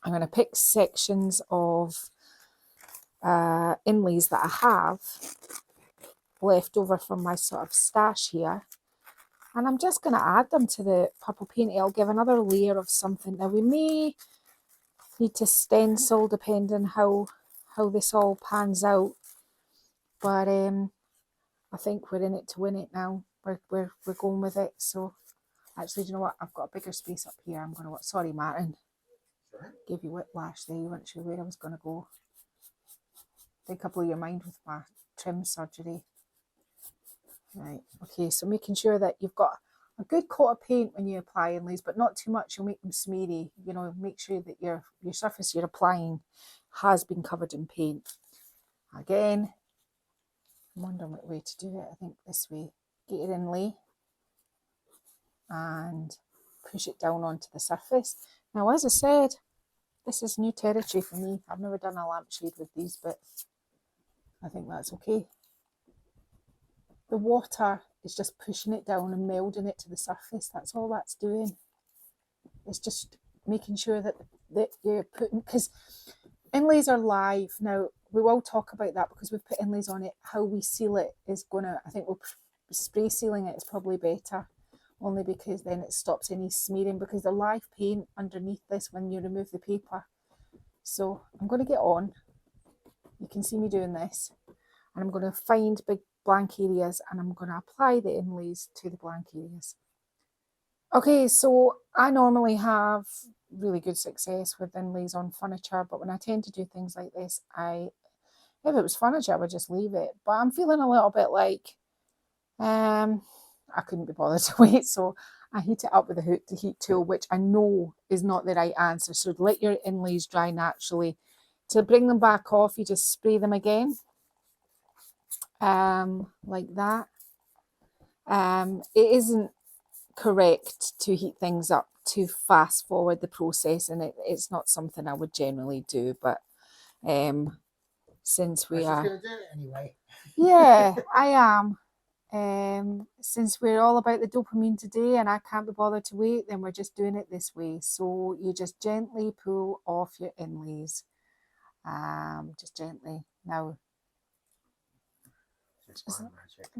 I'm going to pick sections of inlays that I have left over from my sort of stash here, and I'm just going to add them to the purple paint. It'll give another layer of something. Now we may need to stencil depending how this all pans out, but I think we're in it to win it now. We're going with it. So actually, do you know what? I've got a bigger space up here. I'm going to, sorry Martin, give you whiplash there. You weren't sure where I was going to go. I think I blew your mind with my trim surgery. Right, okay, so making sure that you've got a good coat of paint when you apply inlays, but not too much, you'll make them smeary. You know, make sure that your surface you're applying has been covered in paint. Again, I'm wondering what way to do it. I think this way. Get your inlay and push it down onto the surface. Now, as I said, this is new territory for me. I've never done a lampshade with these, but I think that's okay. The water is just pushing it down and melding it to the surface. That's all that's doing. It's just making sure that you're putting, because inlays are live. Now, we will talk about that because we've put inlays on it. How we seal it is going to, I think we'll spray sealing it is probably better, only because then it stops any smearing, because the live paint underneath this when you remove the paper. So I'm going to get on. You can see me doing this, and I'm going to find big blank areas, and I'm going to apply the inlays to the blank areas. Okay, so I normally have really good success with inlays on furniture, but when I tend to do things like this, if it was furniture, I would just leave it. But I'm feeling a little bit like I couldn't be bothered to wait, so I heat it up with the heat tool, which I know is not the right answer. So let your inlays dry naturally. To bring them back off, you just spray them again. Like that. It isn't correct to heat things up to fast forward the process, and it's not something I would generally do, but since Well, we she's are. going to do it anyway. Yeah, I am. Since we're all about the dopamine today and I can't be bothered to wait, then we're just doing it this way. So you just gently pull off your inlays. Just gently. Now,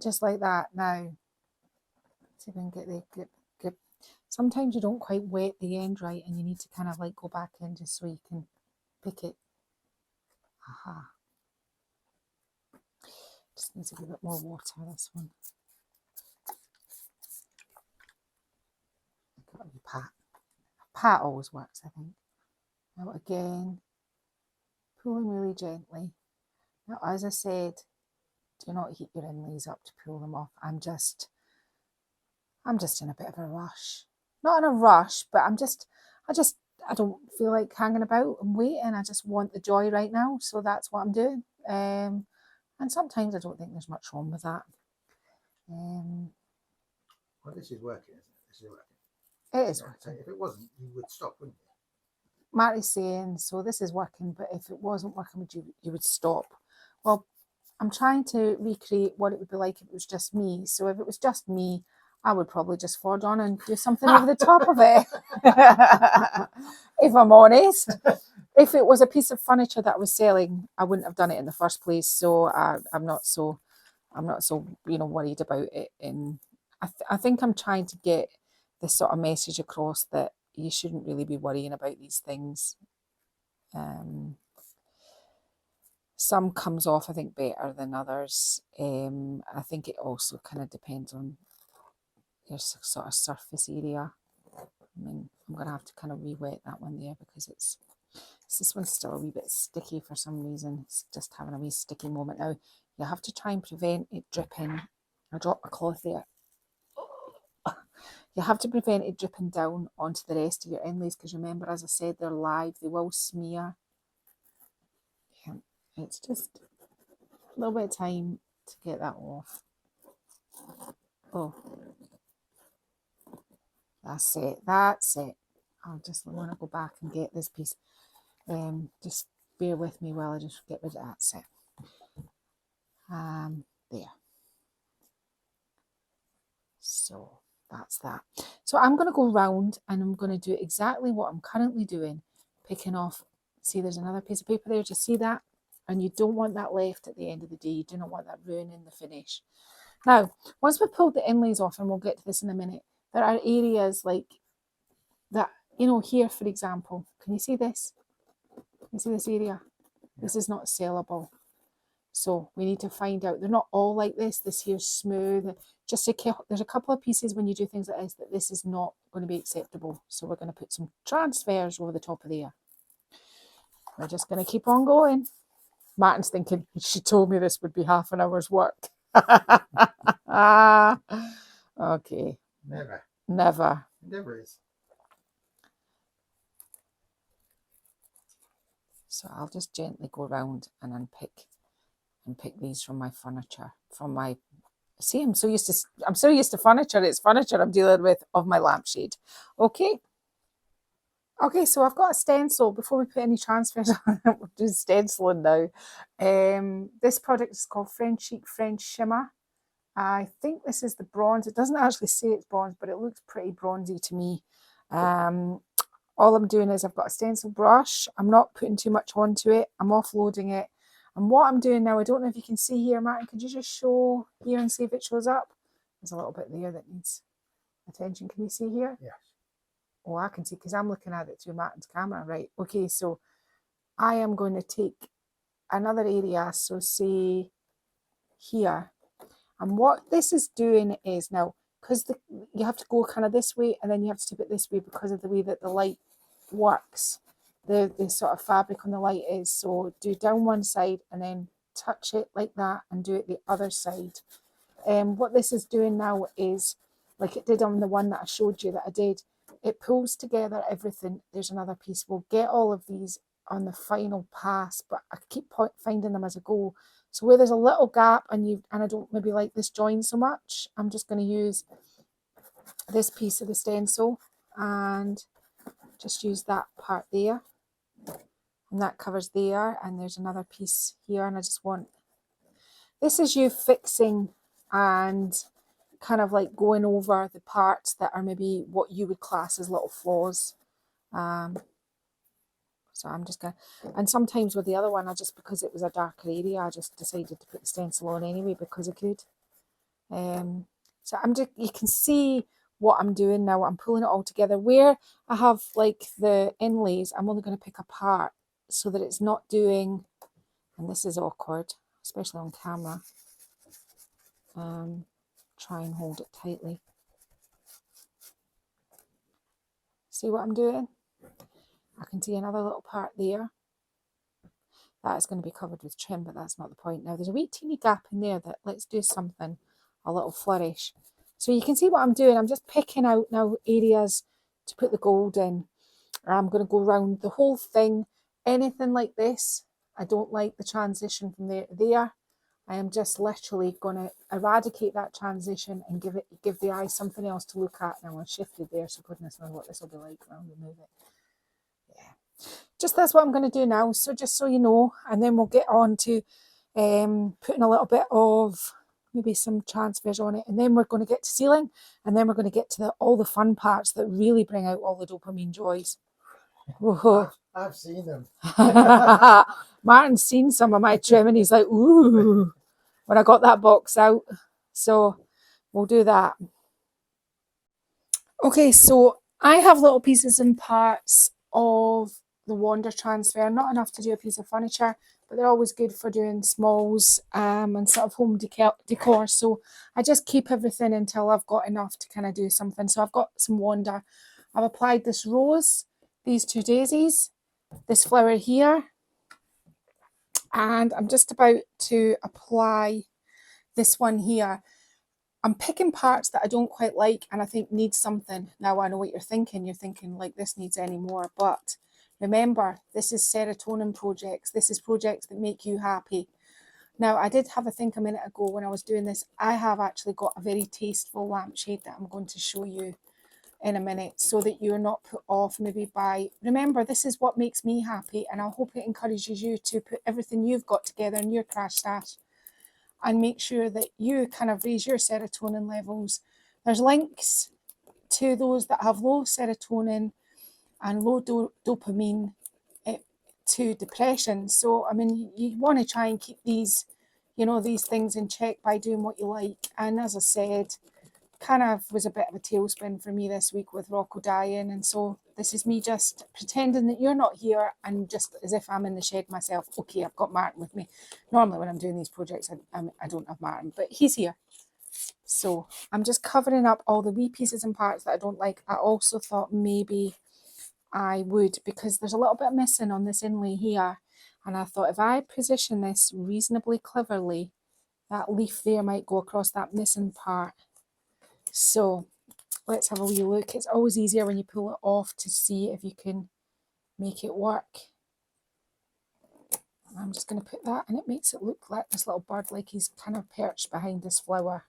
just like that. Now, see if we can get the grip. Sometimes you don't quite wet the end right and you need to kind of like go back in just so you can pick it. Aha. Just needs a bit more water, this one. Got a pat. Pat always works, I think. Now again, pulling really gently. Now, as I said, do not heat your inlays up to pull them off. I'm just in a bit of a rush. Not in a rush, but I don't feel like hanging about and waiting. I just want the joy right now. So that's what I'm doing. And sometimes I don't think there's much wrong with that. Well, this is working, isn't it? This is working. It is Yeah, working. so if it wasn't, you would stop, wouldn't you? Marley's saying, so this is working, but if it wasn't working, you would stop. Well, I'm trying to recreate what it would be like if it was just me. So if it was just me, I would probably just forward on and do something over the top of it. If I'm honest. If it was a piece of furniture that I was selling, I wouldn't have done it in the first place. So I'm not so worried about it. And I think I'm trying to get this sort of message across that you shouldn't really be worrying about these things. Some comes off, I think, better than others. I think it also kind of depends on your sort of surface area. I mean, I'm going to have to kind of re-wet that one there because this one's still a wee bit sticky for some reason. It's just having a wee sticky moment. Now, you have to try and prevent it dripping. I dropped my cloth there. You have to prevent it dripping down onto the rest of your inlays because remember, as I said, they're live. They will smear. Yeah, it's just a little bit of time to get that off. Oh, that's it. That's it. I'll just want to go back and get this piece. Just bear with me while I just get rid of that set. There. So that's that. So I'm going to go round and I'm going to do exactly what I'm currently doing, picking off. See, there's another piece of paper there. Just see that? And you don't want that left at the end of the day. You do not want that ruining the finish. Now, once we've pulled the inlays off, and we'll get to this in a minute, there are areas like that, here, for example. Can you see this? Can you see this area? Yeah. This is not sellable. So we need to find out. They're not all like this. This here's smooth. There's a couple of pieces when you do things like this that this is not going to be acceptable. So we're going to put some transfers over the top of there. We're just going to keep on going. Martin's thinking, she told me this would be half an hour's work. Okay. Never. Never. Never is. So I'll just gently go around and unpick these from my furniture, see, I'm so used to furniture. It's furniture I'm dealing with of my lampshade. Okay, so I've got a stencil. Before we put any transfers on, we're doing stenciling now. This product is called French Chic French Shimmer. I think this is the bronze. It doesn't actually say it's bronze, but it looks pretty bronzy to me. All I'm doing is I've got a stencil brush. I'm not putting too much onto it. I'm offloading it. And what I'm doing now, I don't know if you can see here, Martin, could you just show here and see if it shows up? There's a little bit there that needs attention. Can you see here? Yes. Oh, I can see because I'm looking at it through Martin's camera. Right. Okay, so I am going to take another area. So say here. And what this is doing is now, because you have to go kind of this way and then you have to tip it this way because of the way that the light works. The sort of fabric on the light is. So do down one side and then touch it like that and do it the other side. What this is doing now is, like it did on the one that I showed you that I did, it pulls together everything. There's another piece. We'll get all of these on the final pass, but I keep finding them as I go. So where there's a little gap and I don't maybe like this join so much, I'm just going to use this piece of the stencil and just use that part there. and that covers there, and there's another piece here, and I just want, this is you fixing and kind of like going over the parts that are maybe what you would class as little flaws. So I'm just going to, and sometimes with the other one, because it was a darker area, I just decided to put the stencil on anyway because I could. So you can see what I'm doing now. I'm pulling it all together. Where I have like the inlays, I'm only going to pick apart so that it's not doing, and this is awkward, especially on camera. Try and hold it tightly. See what I'm doing? I can see another little part there. That is going to be covered with trim, but that's not the point. Now there's a wee teeny gap in there that let's do something, a little flourish. So you can see what I'm doing. I'm just picking out now areas to put the gold in. I'm going to go around the whole thing. Anything like this, I don't like the transition from there to there. I am just literally going to eradicate that transition and give the eye something else to look at. Now I'm shifted there, so goodness knows what this will be like when I remove it. Yeah, just that's what I'm going to do now. So just so you know, and then we'll get on to putting a little bit of maybe some transfers on it, and then we're going to get to sealing, and then we're going to get to all the fun parts that really bring out all the dopamine joys. I've seen them. Martin's seen some of my trim and he's like, ooh, when I got that box out. So we'll do that. Okay, so I have little pieces and parts of the Wander transfer, not enough to do a piece of furniture, but they're always good for doing smalls and sort of home decor. So I just keep everything until I've got enough to kind of do something. So I've got some Wander. I've applied this rose, these two daisies, this flower here, and I'm just about to apply this one here. I'm picking parts that I don't quite like and I think need something. Now I know what you're thinking. You're thinking like this needs any more, but remember, this is serotonin projects. This is projects that make you happy. Now I did have a think a minute ago when I was doing this. I have actually got a very tasteful lampshade that I'm going to show you in a minute so that you're not put off maybe by, remember, this is what makes me happy, and I hope it encourages you to put everything you've got together in your crash stash and make sure that you kind of raise your serotonin levels. There's links to those that have low serotonin and low dopamine to depression. So I mean, you want to try and keep these, these things in check by doing what you like. And as I said, kind of was a bit of a tailspin for me this week with Rocco dying, and so this is me just pretending that you're not here and just as if I'm in the shed myself. Okay, I've got Martin with me. Normally when I'm doing these projects I don't have Martin, but he's here. So I'm just covering up all the wee pieces and parts that I don't like. I also thought maybe I would, because there's a little bit missing on this inlay here, and I thought if I position this reasonably cleverly, that leaf there might go across that missing part. So let's have a wee look. It's always easier when you pull it off to see if you can make it work. And I'm just going to put that, and it makes it look like this little bird, like he's kind of perched behind this flower.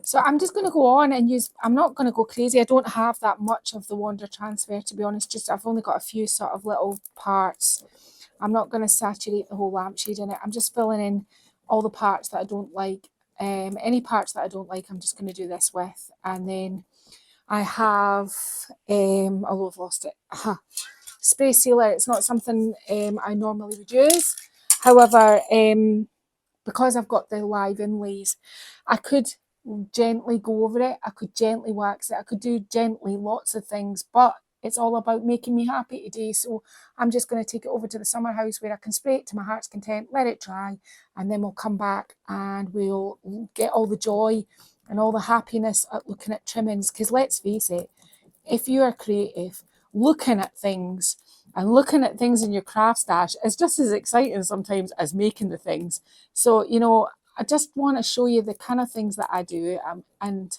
So I'm just going to go on and I'm not going to go crazy. I don't have that much of the Wander transfer, to be honest. I've only got a few sort of little parts. I'm not going to saturate the whole lampshade in it. I'm just filling in all the parts that I don't like. Any parts that I don't like, I'm just going to do this with. And then I have, although I've lost it, spray sealer. It's not something I normally would use. However, because I've got the live inlays, I could gently go over it. I could gently wax it. I could do gently lots of things, but it's all about making me happy today. So I'm just going to take it over to the summer house where I can spray it to my heart's content, let it dry, and then we'll come back and we'll get all the joy and all the happiness at looking at trimmings. Because let's face it, if you are creative, looking at things and looking at things in your craft stash is just as exciting sometimes as making the things. So, I just want to show you the kind of things that I do, and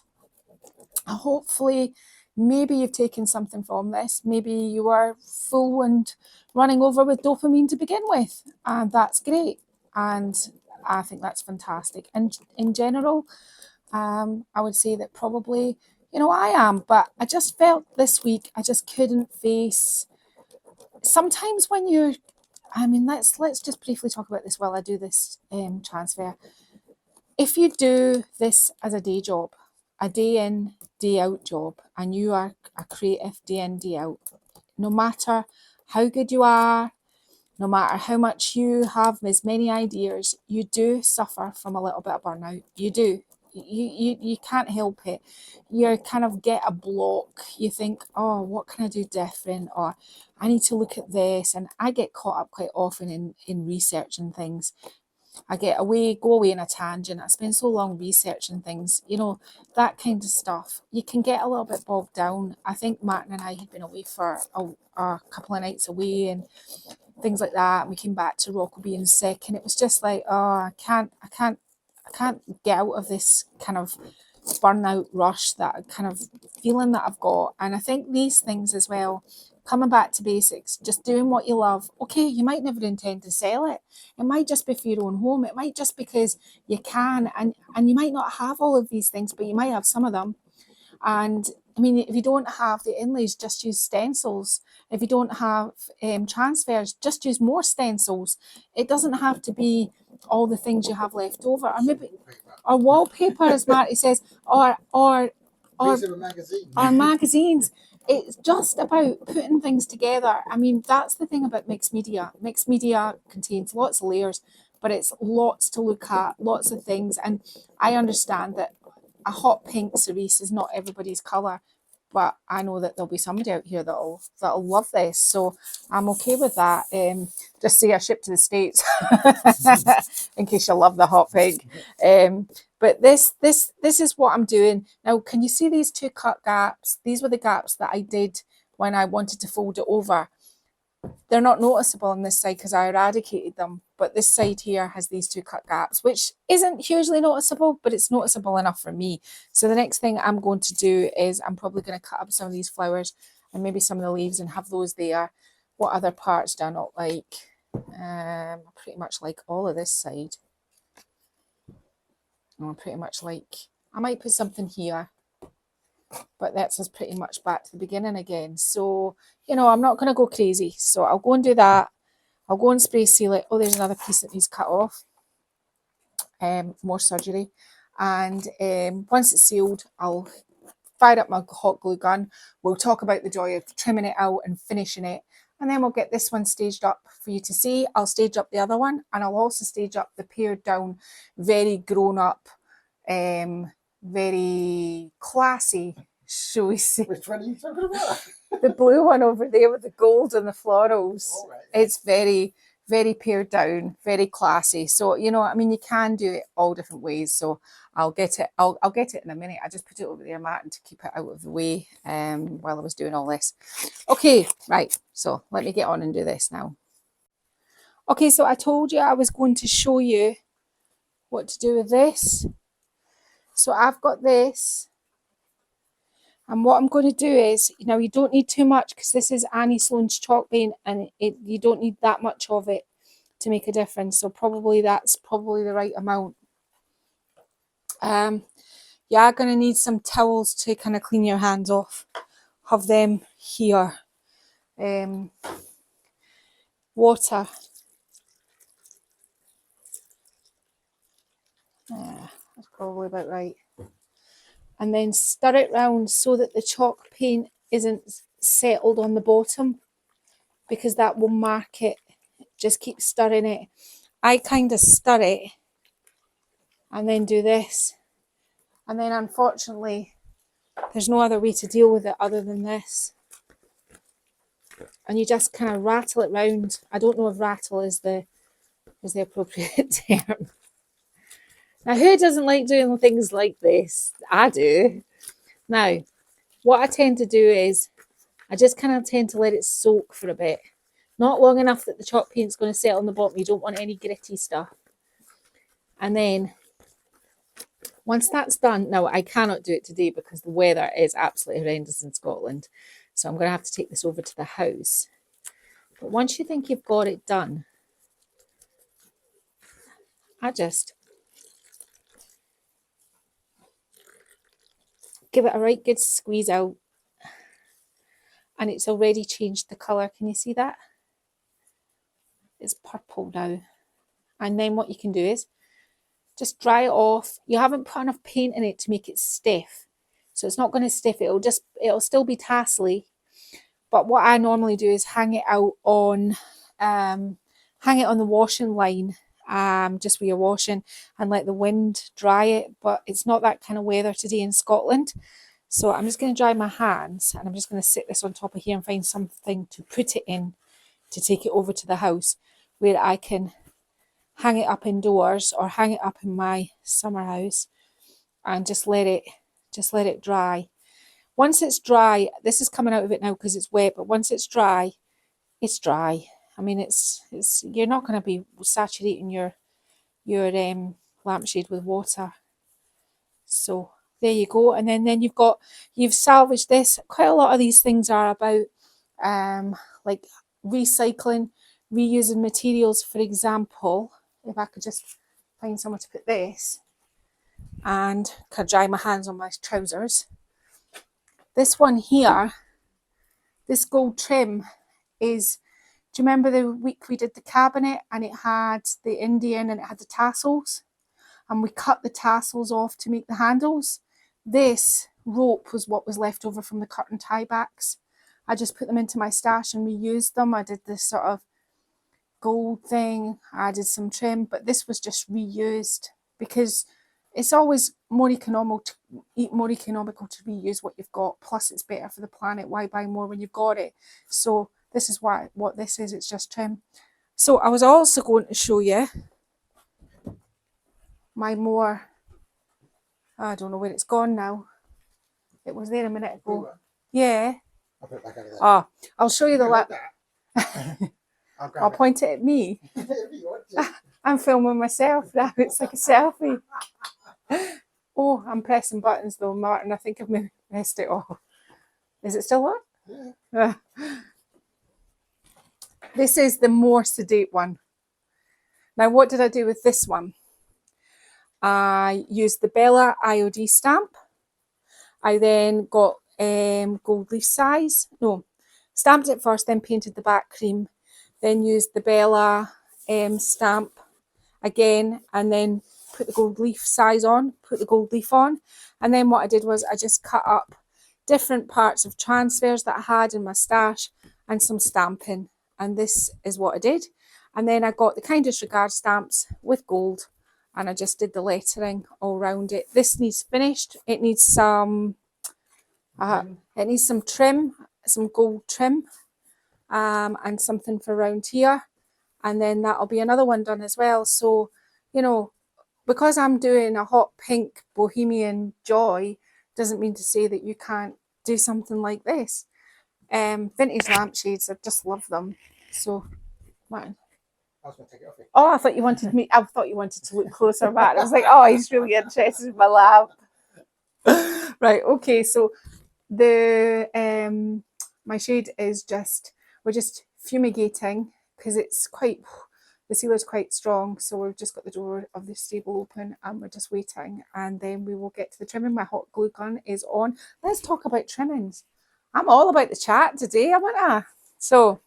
hopefully maybe you've taken something from this. Maybe you are full and running over with dopamine to begin with, and that's great, and I think that's fantastic. And in general, I would say that probably, I am, but I just felt this week I just couldn't face, sometimes when you're I mean, let's just briefly talk about this while I do this transfer. If you do this as a day job, a day in, day out job, and you are a creative day in, day out, no matter how good you are, no matter how much you have as many ideas, you do suffer from a little bit of burnout. You do. You can't help it. You kind of get a block. You think, oh, what can I do different? Or I need to look at this. And I get caught up quite often in research and things. I go away in a tangent. I spend so long researching things, that kind of stuff. You can get a little bit bogged down. I think Martin and I had been away for a couple of nights away and things like that. And we came back to Rocco being sick, and it was just like, oh, I can't get out of this kind of burnout rush, that kind of feeling that I've got. And I think these things as well, coming back to basics, just doing what you love. Okay, you might never intend to sell it. It might just be for your own home. It might just because you can, and you might not have all of these things, but you might have some of them. And I mean, if you don't have the inlays, just use stencils. If you don't have transfers, just use more stencils. It doesn't have to be all the things you have left over, or maybe or wallpaper, as Marty says, or magazines. It's just about putting things together. I mean, that's the thing about mixed media. Mixed media contains lots of layers, but it's lots to look at, lots of things. And I understand that a hot pink cerise is not everybody's colour, but I know that there'll be somebody out here that'll love this, so I'm okay with that. Just say I ship to the States in case you love the hot pink. But this is what I'm doing now. Can you see these two cut gaps? These were the gaps that I did when I wanted to fold it over. They're not noticeable on this side because I eradicated them, but this side here has these two cut gaps, which isn't hugely noticeable, but it's noticeable enough for me. So the next thing I'm going to do is I'm probably going to cut up some of these flowers and maybe some of the leaves and have those there. What other parts do I not like? Pretty much like all of this side. Pretty much like, I might put something here, but that's us pretty much back to the beginning again. So, I'm not going to go crazy. So I'll go and do that. I'll go and spray seal it. Oh, there's another piece that needs cut off. More surgery. And once it's sealed, I'll fire up my hot glue gun. We'll talk about the joy of trimming it out and finishing it. And then we'll get this one staged up for you to see. I'll stage up the other one, and I'll also stage up the pared down, very grown up, very classy, shall we say. Which one are you talking about? The blue one over there with the gold and the florals. Right. It's very, very pared down, very classy. So, I mean, you can do it all different ways. So I'll get it. I'll get it in a minute. I just put it over there, Martin, to keep it out of the way while I was doing all this. Okay, right. So let me get on and do this now. Okay, so I told you I was going to show you what to do with this. So I've got this. And what I'm going to do is, you don't need too much because this is Annie Sloane's chalk paint, and you don't need that much of it to make a difference. So that's probably the right amount. You are going to need some towels to kind of clean your hands off. Have them here. Water. That's probably about right. And then stir it round so that the chalk paint isn't settled on the bottom, because that will mark it. Just keep stirring it. I kind of stir it and then do this. And then unfortunately, there's no other way to deal with it other than this. And you just kind of rattle it round. I don't know if rattle is the appropriate term. Now, who doesn't like doing things like this? I do. Now, what I tend to do is I just kind of tend to let it soak for a bit. Not long enough that the chalk paint's going to settle on the bottom. You don't want any gritty stuff. And then once that's done, now I cannot do it today because the weather is absolutely horrendous in Scotland. So I'm going to have to take this over to the house. But once you think you've got it done, I just give it a right good squeeze out. And it's already changed the colour. Can you see that? It's purple now. And then what you can do is just dry it off. You haven't put enough paint in it to make it stiff. So it's not going to stiff. It'll still be tassely. But what I normally do is hang it on the washing line, just where you're washing, and let the wind dry it. But it's not that kind of weather today in Scotland. So I'm just going to dry my hands, and I'm just going to sit this on top of here and find something to put it in to take it over to the house where I can hang it up indoors or hang it up in my summer house and just let it dry. Once it's dry, this is coming out of it now because it's wet, but once it's dry, it's dry. I mean, it's you're not going to be saturating your lampshade with water. So there you go. And then you've salvaged this. Quite a lot of these things are about like recycling, reusing materials. For example, if I could just find somewhere to put this, and could dry my hands on my trousers. This one here, this gold trim is, do you remember the week we did the cabinet and it had the Indian and it had the tassels? And we cut the tassels off to make the handles. This rope was what was left over from the curtain tie backs. I just put them into my stash and reused them. I did this sort of gold thing, I added some trim, but this was just reused because it's always more economical to reuse what you've got. Plus it's better for the planet. Why buy more when you've got it? So this is what this is. It's just trim. So I was also going to show you my more, I don't know where it's gone now. It was there a minute ago. Yeah. I'll put it back over there. Oh, I'll show you the Like I'll point it at me. I'm filming myself now. It's like a selfie. Oh, I'm pressing buttons though, Martin. I think I've messed it off. Is it still on? Yeah. This is the more sedate one. Now, what did I do with this one? I used the Bella IOD stamp. I then got gold leaf size. No, stamped it first, then painted the back cream. Then used the Bella stamp again, and then put the gold leaf size on, put the gold leaf on. And then what I did was I just cut up different parts of transfers that I had in my stash and some stamping. And this is what I did. And then I got the kind disregard stamps with gold, and I just did the lettering all around it. This needs finished. It needs some trim, some gold trim, and something for around here. And then that'll be another one done as well. So, you know, because I'm doing a hot pink bohemian joy, doesn't mean to say that you can't do something like this. Vintage lampshades, I just love them. So, Martin. I was going to take it off you. Oh, I thought you wanted to look closer, Martin. I was like, oh, he's really interested in my lamp. Right, okay, so the my shade is we're just fumigating because the sealer's quite strong, so we've just got the door of the stable open and we're just waiting, and then we will get to the trimming. My hot glue gun is on. Let's talk about trimmings. I'm all about the chat today, aren't I? So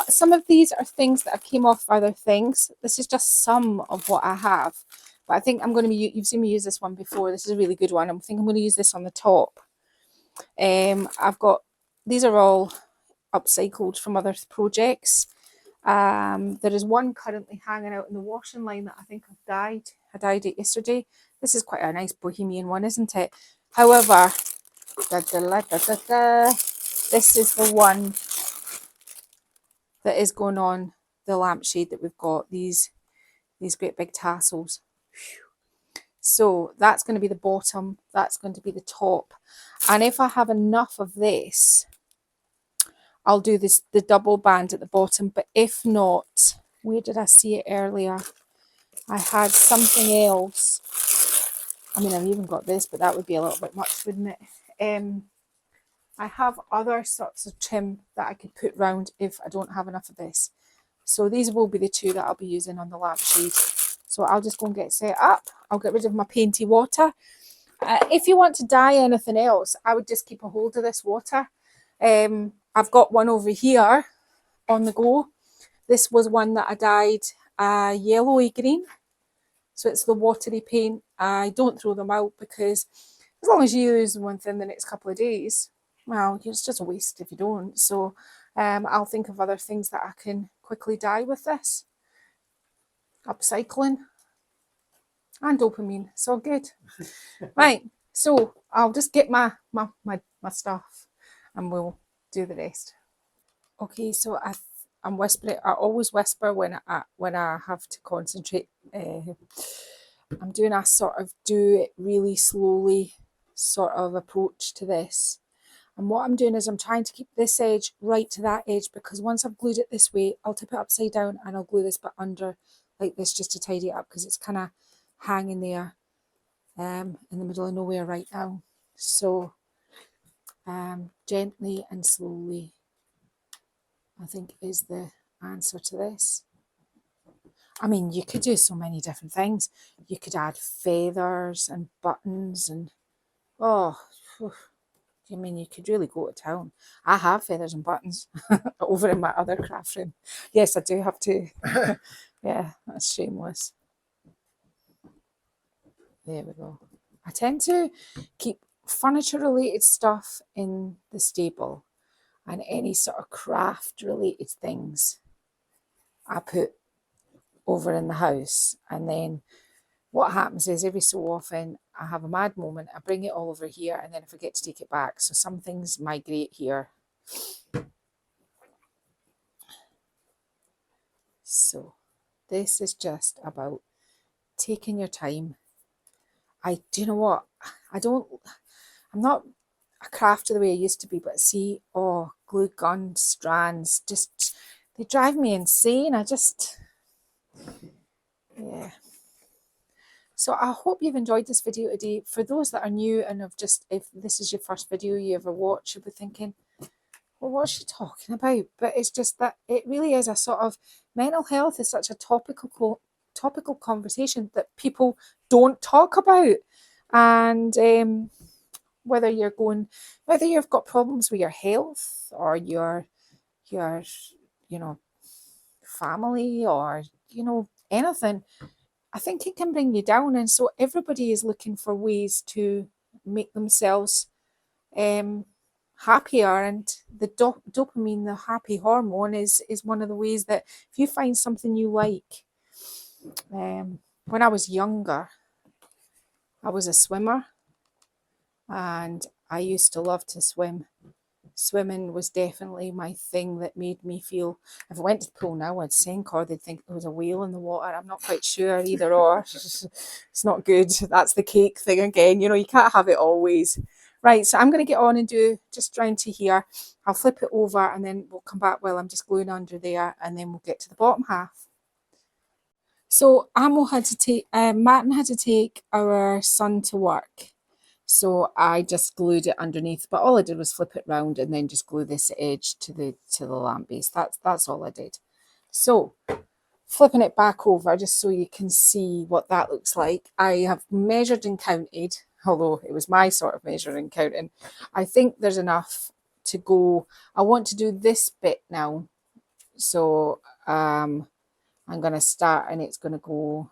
some of these are things that have came off other things. This is just some of what I have, but I think I'm going to you've seen me use this one before. This is a really good one. I think I'm going to use this on the top. These are all upcycled from other projects. There is one currently hanging out in the washing line that I think I've dyed. I dyed it yesterday. This is quite a nice bohemian one, isn't it? However, this is the one that is going on the lampshade that we've got, these great big tassels. So that's going to be the bottom, that's going to be the top. And if I have enough of this, I'll do the double band at the bottom. But if not, where did I see it earlier? I had something else. I mean, I've even got this, but that would be a little bit much, wouldn't it? I have other sorts of trim that I could put round if I don't have enough of this. So these will be the two that I'll be using on the lampshade. So I'll just go and get set up. I'll get rid of my painty water. If you want to dye anything else, I would just keep a hold of this water. I've got one over here on the go. This was one that I dyed yellowy green. So it's the watery paint. I don't throw them out because as long as you use them within the next couple of days, well, it's just a waste if you don't. So I'll think of other things that I can quickly dye with this. Upcycling and dopamine. It's all good. Right. So I'll just get my stuff and we'll do the rest. Okay, so I'm whispering. I always whisper when I have to concentrate. I'm doing a sort of do it really slowly sort of approach to this. And what I'm doing is I'm trying to keep this edge right to that edge, because once I've glued it this way, I'll tip it upside down and I'll glue this bit under like this just to tidy it up, because it's kind of hanging there in the middle of nowhere right now. So gently and slowly, I think, is the answer to this. I mean, you could do so many different things. You could add feathers and buttons and, oh, I mean, you could really go to town. I have feathers and buttons over in my other craft room. Yes, I do have to. Yeah, that's shameless. There we go. I tend to keep furniture-related stuff in the stable, and any sort of craft-related things I put over in the house. And then what happens is every so often I have a mad moment, I bring it all over here, and then I forget to take it back. So some things migrate here. So this is just about taking your time. Do you know what? I'm not a crafter the way I used to be, but see, oh, glue gun strands, just, they drive me insane. Yeah. So I hope you've enjoyed this video today. For those that are new and if this is your first video you ever watch, you'll be thinking, well, what's she talking about? But it's just that it really is a sort of, mental health is such a topical conversation that people don't talk about. And whether you've got problems with your health or your family, or anything, I think it can bring you down. And so everybody is looking for ways to make themselves happier. And the dopamine, the happy hormone, is one of the ways that if you find something you like. When I was younger, I was a swimmer and I used to love to swim. Swimming was definitely my thing that made me feel, if I went to the pool now, I'd sink, or they'd think there was a whale in the water. I'm not quite sure, either or. It's not good. That's the cake thing again. You can't have it always. Right, so I'm going to get on and do just round to here. I'll flip it over and then we'll come back while I'm just gluing under there, and then we'll get to the bottom half. So Martin had to take our son to work. So I just glued it underneath, but all I did was flip it round and then just glue this edge to the lamp base. That's all I did. So flipping it back over just so you can see what that looks like. I have measured and counted, although it was my sort of measuring and counting. I think there's enough to go. I want to do this bit now. So I'm going to start, and it's going to go,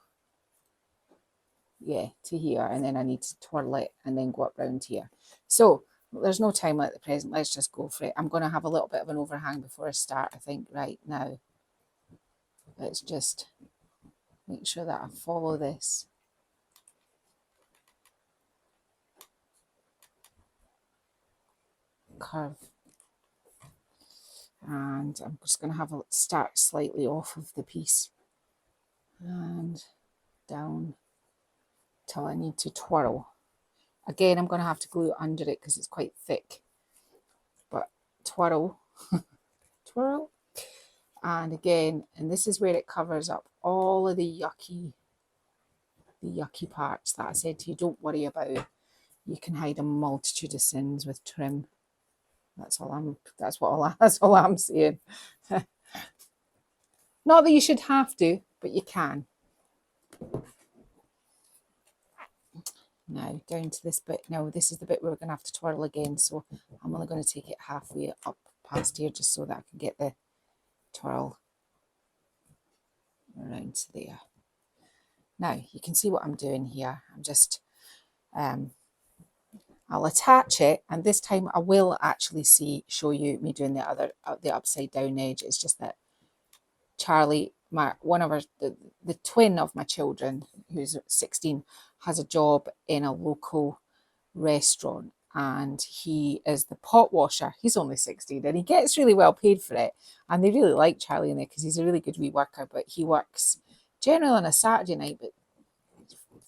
yeah, to here, and then I need to twirl it and then go up round here. So there's no time like the present. Let's just go for it. I'm going to have a little bit of an overhang before I start, I think, right now. Let's just make sure that I follow this. Curve. And I'm just going to have a start slightly off of the piece and down till I need to twirl. Again, I'm going to have to glue it under it because it's quite thick. But twirl, twirl. And again, and this is where it covers up all of the yucky parts that I said to you, don't worry about. You can hide a multitude of sins with trim. That's all I'm saying. Not that you should have to, but you can. Now down to this bit. Now this is the bit where we're going to have to twirl again, so I'm only going to take it halfway up past here just so that I can get the twirl around to there. Now you can see what I'm doing here. I'm just, I'll attach it, and this time I will actually show you me doing the upside down edge. It's just that Charlie, the twin of my children, who's 16, has a job in a local restaurant, and he is the pot washer. He's only 16 and he gets really well paid for it, and they really like Charlie in there because he's a really good wee worker, but he works generally on a Saturday night, but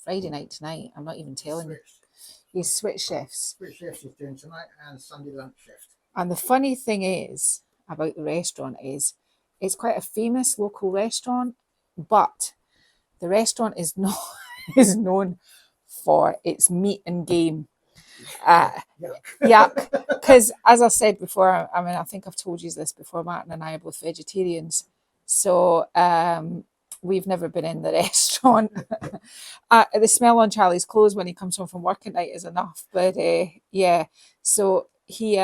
Friday night tonight, I'm not even telling you. He's switched shifts. Switch shifts he's doing tonight, and Sunday lunch shift. And the funny thing is about the restaurant is it's quite a famous local restaurant, but the restaurant is not is known for its meat and game. Yuck. Because as I said before, I mean, I think I've told you this before, Martin and I are both vegetarians. So we've never been in the restaurant. The smell on Charlie's clothes when he comes home from work at night is enough. But yeah, so he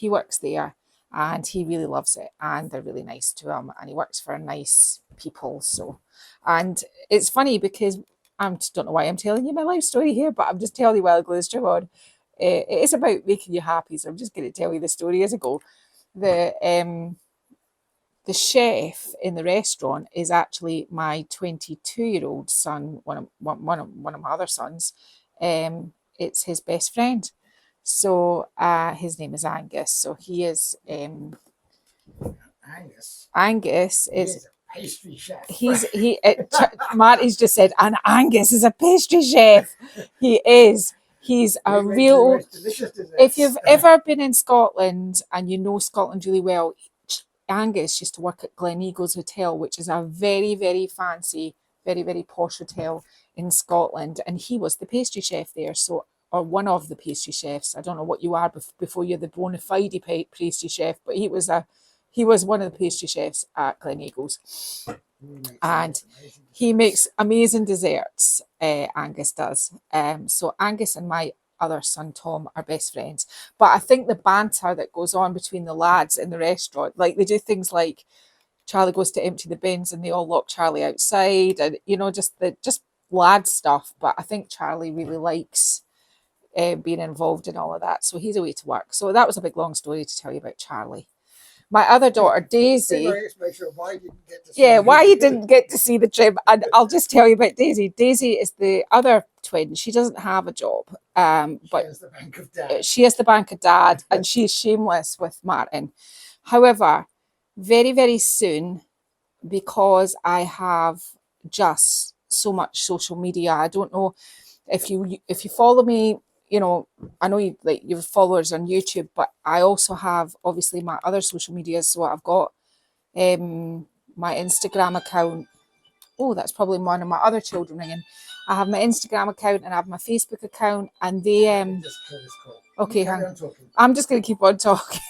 works there and he really loves it, and they're really nice to him, and he works for nice people. So, and it's funny because I don't know why I'm telling you my life story here, but I'm just telling you while it goes on. It is about making you happy, so I'm just going to tell you the story as I go. The chef in the restaurant is actually my 22-year-old son, one of my other sons. It's his best friend. So his name is Angus. So he is Angus is a pastry chef. Marty's just said, and Angus is a pastry chef. He is. He's a real. If you've ever been in Scotland and you know Scotland really well, Angus used to work at Gleneagles Hotel, which is a very, very fancy, very, very posh hotel in Scotland, and he was the pastry chef there. So, or one of the pastry chefs. I don't know what you are before you're the bona fide pastry chef, but he was one of the pastry chefs at Gleneagles, and he makes amazing desserts. Angus does. So Angus and my other son Tom are best friends, but I think the banter that goes on between the lads in the restaurant, like they do things like Charlie goes to empty the bins and they all lock Charlie outside, and just lad stuff. But I think Charlie really likes being involved in all of that, so he's away to work. So that was a big long story to tell you about Charlie. My other daughter, Daisy. Why you didn't get to see the trim. And I'll just tell you about Daisy. Daisy is the other twin. She doesn't have a job. But she has the bank of dad, and she's shameless with Martin. However, very, very soon, because I have just so much social media, I don't know if you follow me. I know your followers on YouTube, but I also have obviously my other social media. So I've got my Instagram account. Oh, that's probably one of my other children ringing. I have my Instagram account and I have my Facebook account, and they okay, I'm just going to keep on talking.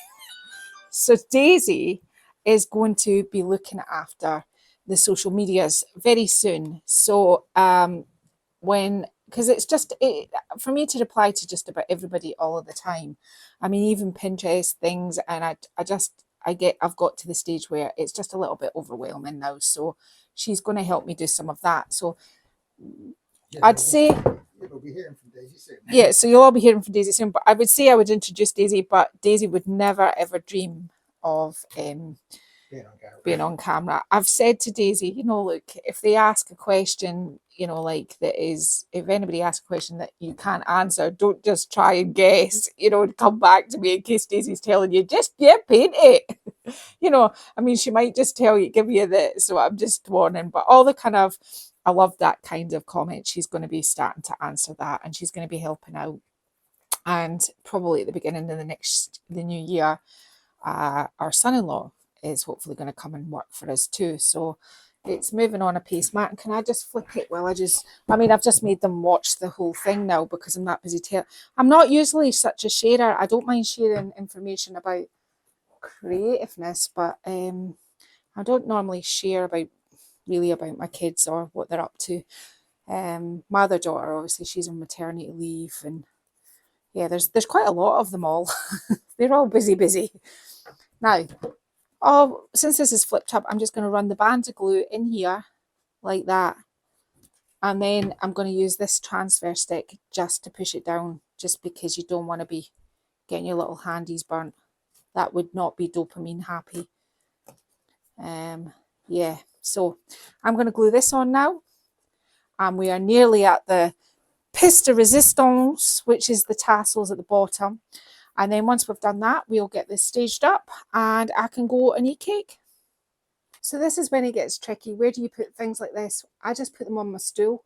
So Daisy is going to be looking after the social medias very soon. So because it's just for me to reply to just about everybody all of the time. I mean, even Pinterest things, and I've got to the stage where it's just a little bit overwhelming now. So she's going to help me do some of that. So I'd say you'll be hearing from Daisy soon. Yeah, so you'll all be hearing from Daisy soon. But I would say I would introduce Daisy, but Daisy would never ever dream of being on camera. I've said to Daisy, look, if they ask a question, if anybody asks a question that you can't answer, don't just try and guess, and come back to me in case Daisy's telling you, just, paint it. I mean, she might just give you so I'm just warning, but all the kind of, I love that kind of comment. She's going to be starting to answer that, and she's going to be helping out. And probably at the beginning of the new year, our son-in-law is hopefully going to come and work for us too. So it's moving on a pace. Martin, can I just flip it? I've just made them watch the whole thing now because I'm that busy. I'm not usually such a sharer. I don't mind sharing information about creativeness, but I don't normally share about my kids or what they're up to. My other daughter, obviously, she's on maternity leave, and yeah, there's quite a lot of them all. They're all busy. Now, since this is flipped up, I'm just going to run the band of glue in here like that. And then I'm going to use this transfer stick just to push it down, just because you don't want to be getting your little handies burnt. That would not be dopamine happy. Yeah, so I'm going to glue this on now. And we are nearly at the pièce de résistance, which is the tassels at the bottom. And then once we've done that, we'll get this staged up and I can go and eat cake. So this is when it gets tricky. Where do you put things like this? I just put them on my stool.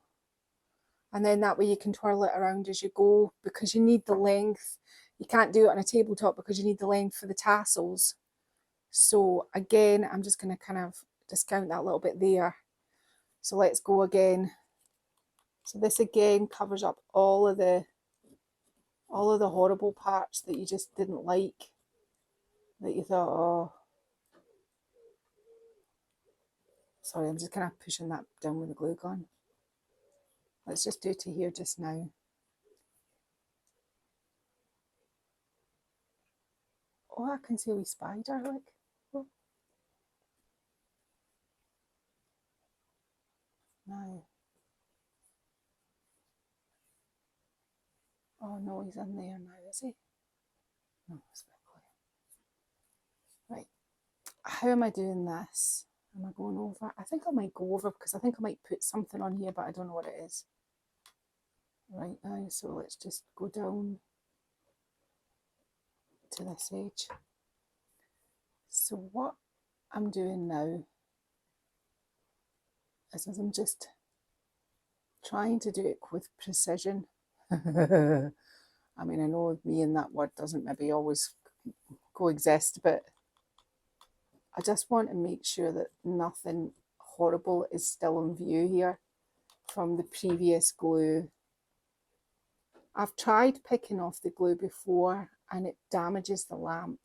And then that way you can twirl it around as you go, because you need the length. You can't do it on a tabletop because you need the length for the tassels. So again, I'm just going to kind of discount that a little bit there. So let's go again. So this again covers up all of the horrible parts that you just didn't like, that you thought, oh. Sorry, I'm just kind of pushing that down with the glue gun. Let's just do it to here just now. Oh, I can see a wee spider, like. Oh. Now. Oh no, he's in there now, is he? No, it's very clear. Right. How am I doing this? Am I going over? I think I might go over because I think I might put something on here, but I don't know what it is. Right now, so let's just go down to this edge. So what I'm doing now is I'm just trying to do it with precision. I mean, I know me and that word doesn't maybe always coexist, but I just want to make sure that nothing horrible is still in view here from the previous glue. I've tried picking off the glue before and it damages the lamp.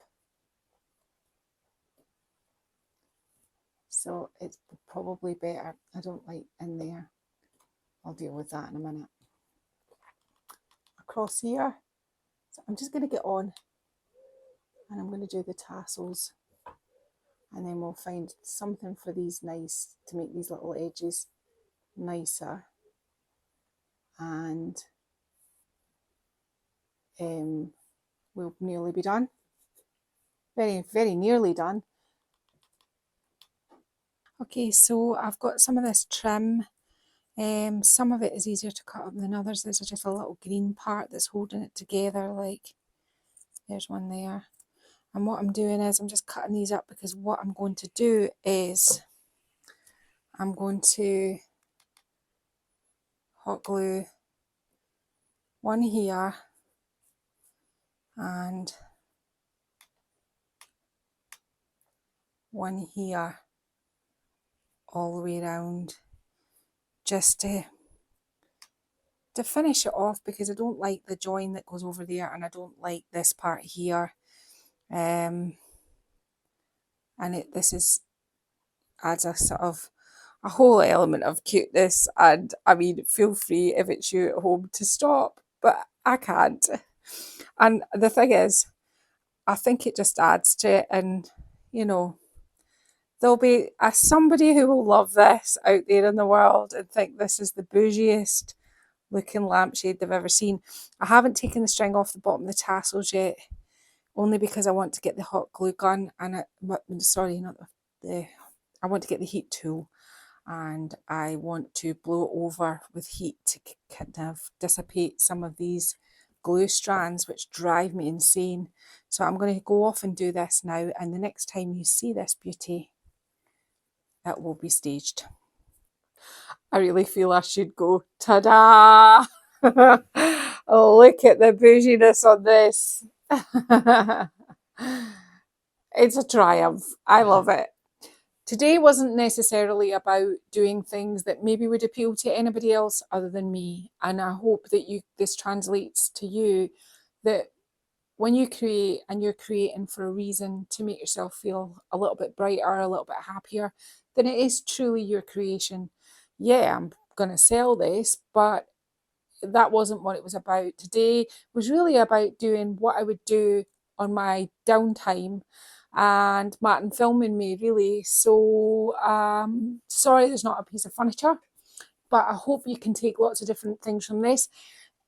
So it's probably better. I don't like in there. I'll deal with that in a minute. Across here. So I'm just going to get on and I'm going to do the tassels. And then we'll find something for these nice, to make these little edges nicer. And we'll nearly be done. Very, very nearly done. Okay, so I've got some of this trim. Some of it is easier to cut up than others. There's just a little green part that's holding it together, like there's one there. And what I'm doing is I'm just cutting these up because what I'm going to do is I'm going to hot glue one here and one here all the way around, just to finish it off, because I don't like the join that goes over there and I don't like this part here. And this adds a sort of a whole element of cuteness, and I mean, feel free if it's you at home to stop, but I can't. And the thing is, I think it just adds to it, and you know, there'll be somebody who will love this out there in the world and think this is the bougiest looking lampshade they've ever seen. I haven't taken the string off the bottom of the tassels yet, only because I want to get the hot glue gun and I want to get the heat tool, and I want to blow over with heat to kind of dissipate some of these glue strands which drive me insane. So I'm going to go off and do this now, and the next time you see this beauty, it will be staged. I really feel I should go, ta-da! Oh, look at the bouginess on this. It's a triumph. I love it. Today wasn't necessarily about doing things that maybe would appeal to anybody else other than me. And I hope that this translates to you, that when you create, and you're creating for a reason to make yourself feel a little bit brighter, a little bit happier, then it is truly your creation. Yeah, I'm going to sell this, but that wasn't what it was about. Today was really about doing what I would do on my downtime, and Martin filming me, really. So sorry there's not a piece of furniture, but I hope you can take lots of different things from this.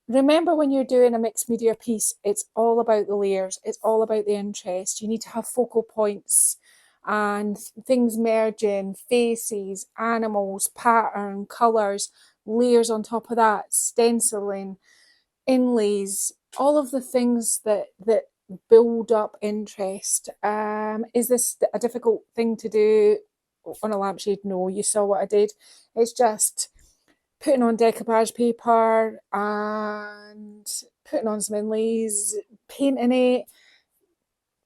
Remember, when you're doing a mixed media piece, it's all about the layers. It's all about the interest. You need to have focal points and things merging, faces, animals, pattern, colours, layers on top of that, stenciling, inlays, all of the things that build up interest. Is this a difficult thing to do on a lampshade? No, you saw what I did. It's just putting on decoupage paper and putting on some inlays, painting it,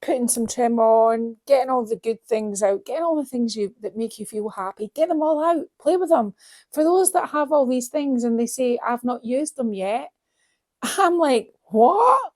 putting some trim on, getting all the good things out, getting all the things that make you feel happy, get them all out, play with them. For those that have all these things and they say, I've not used them yet, I'm like, what?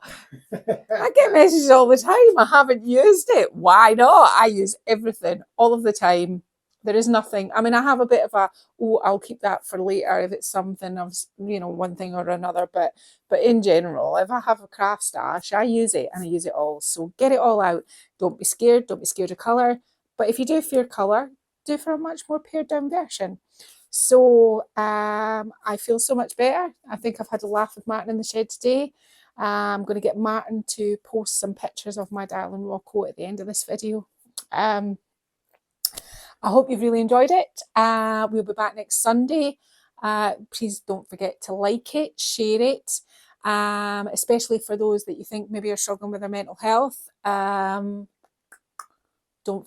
I get messages all the time. I haven't used it. Why not? I use everything all of the time. There is nothing. I mean, I have a bit of a, oh, I'll keep that for later if it's something of, one thing or another. But in general, if I have a craft stash, I use it and I use it all. So get it all out. Don't be scared. Don't be scared of colour. But if you do fear colour, do for a much more pared down version. So I feel so much better. I think I've had a laugh with Martin in the shed today. I'm going to get Martin to post some pictures of my darling Rocco at the end of this video. I hope you've really enjoyed it. We'll be back next Sunday. Please don't forget to like it, share it, especially for those that you think maybe are struggling with their mental health. Don't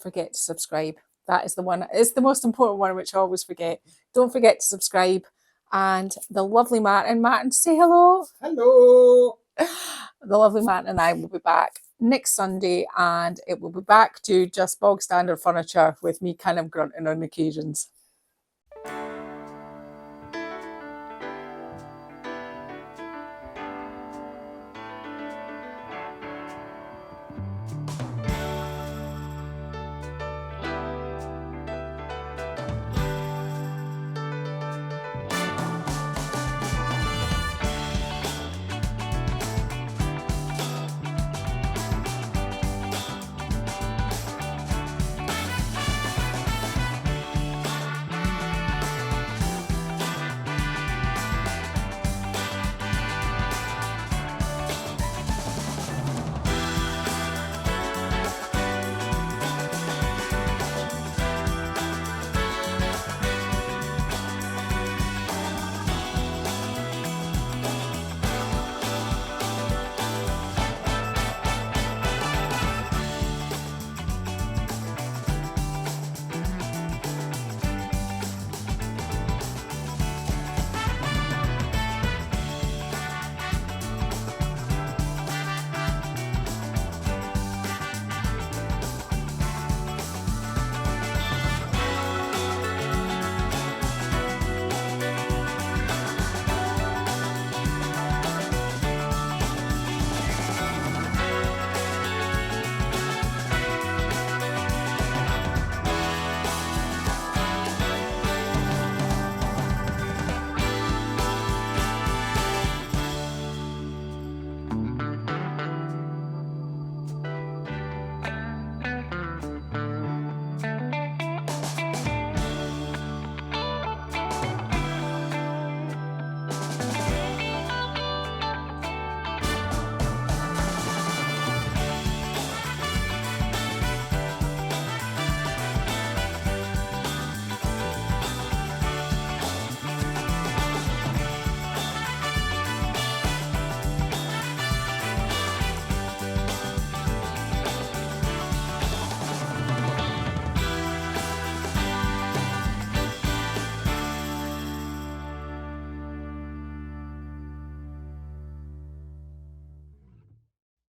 forget to subscribe. That is the one. It's the most important one, which I always forget. Don't forget to subscribe. And the lovely Martin, say hello. Hello. The lovely Martin and I will be back next Sunday, and it will be back to just bog standard furniture with me kind of grunting on occasions.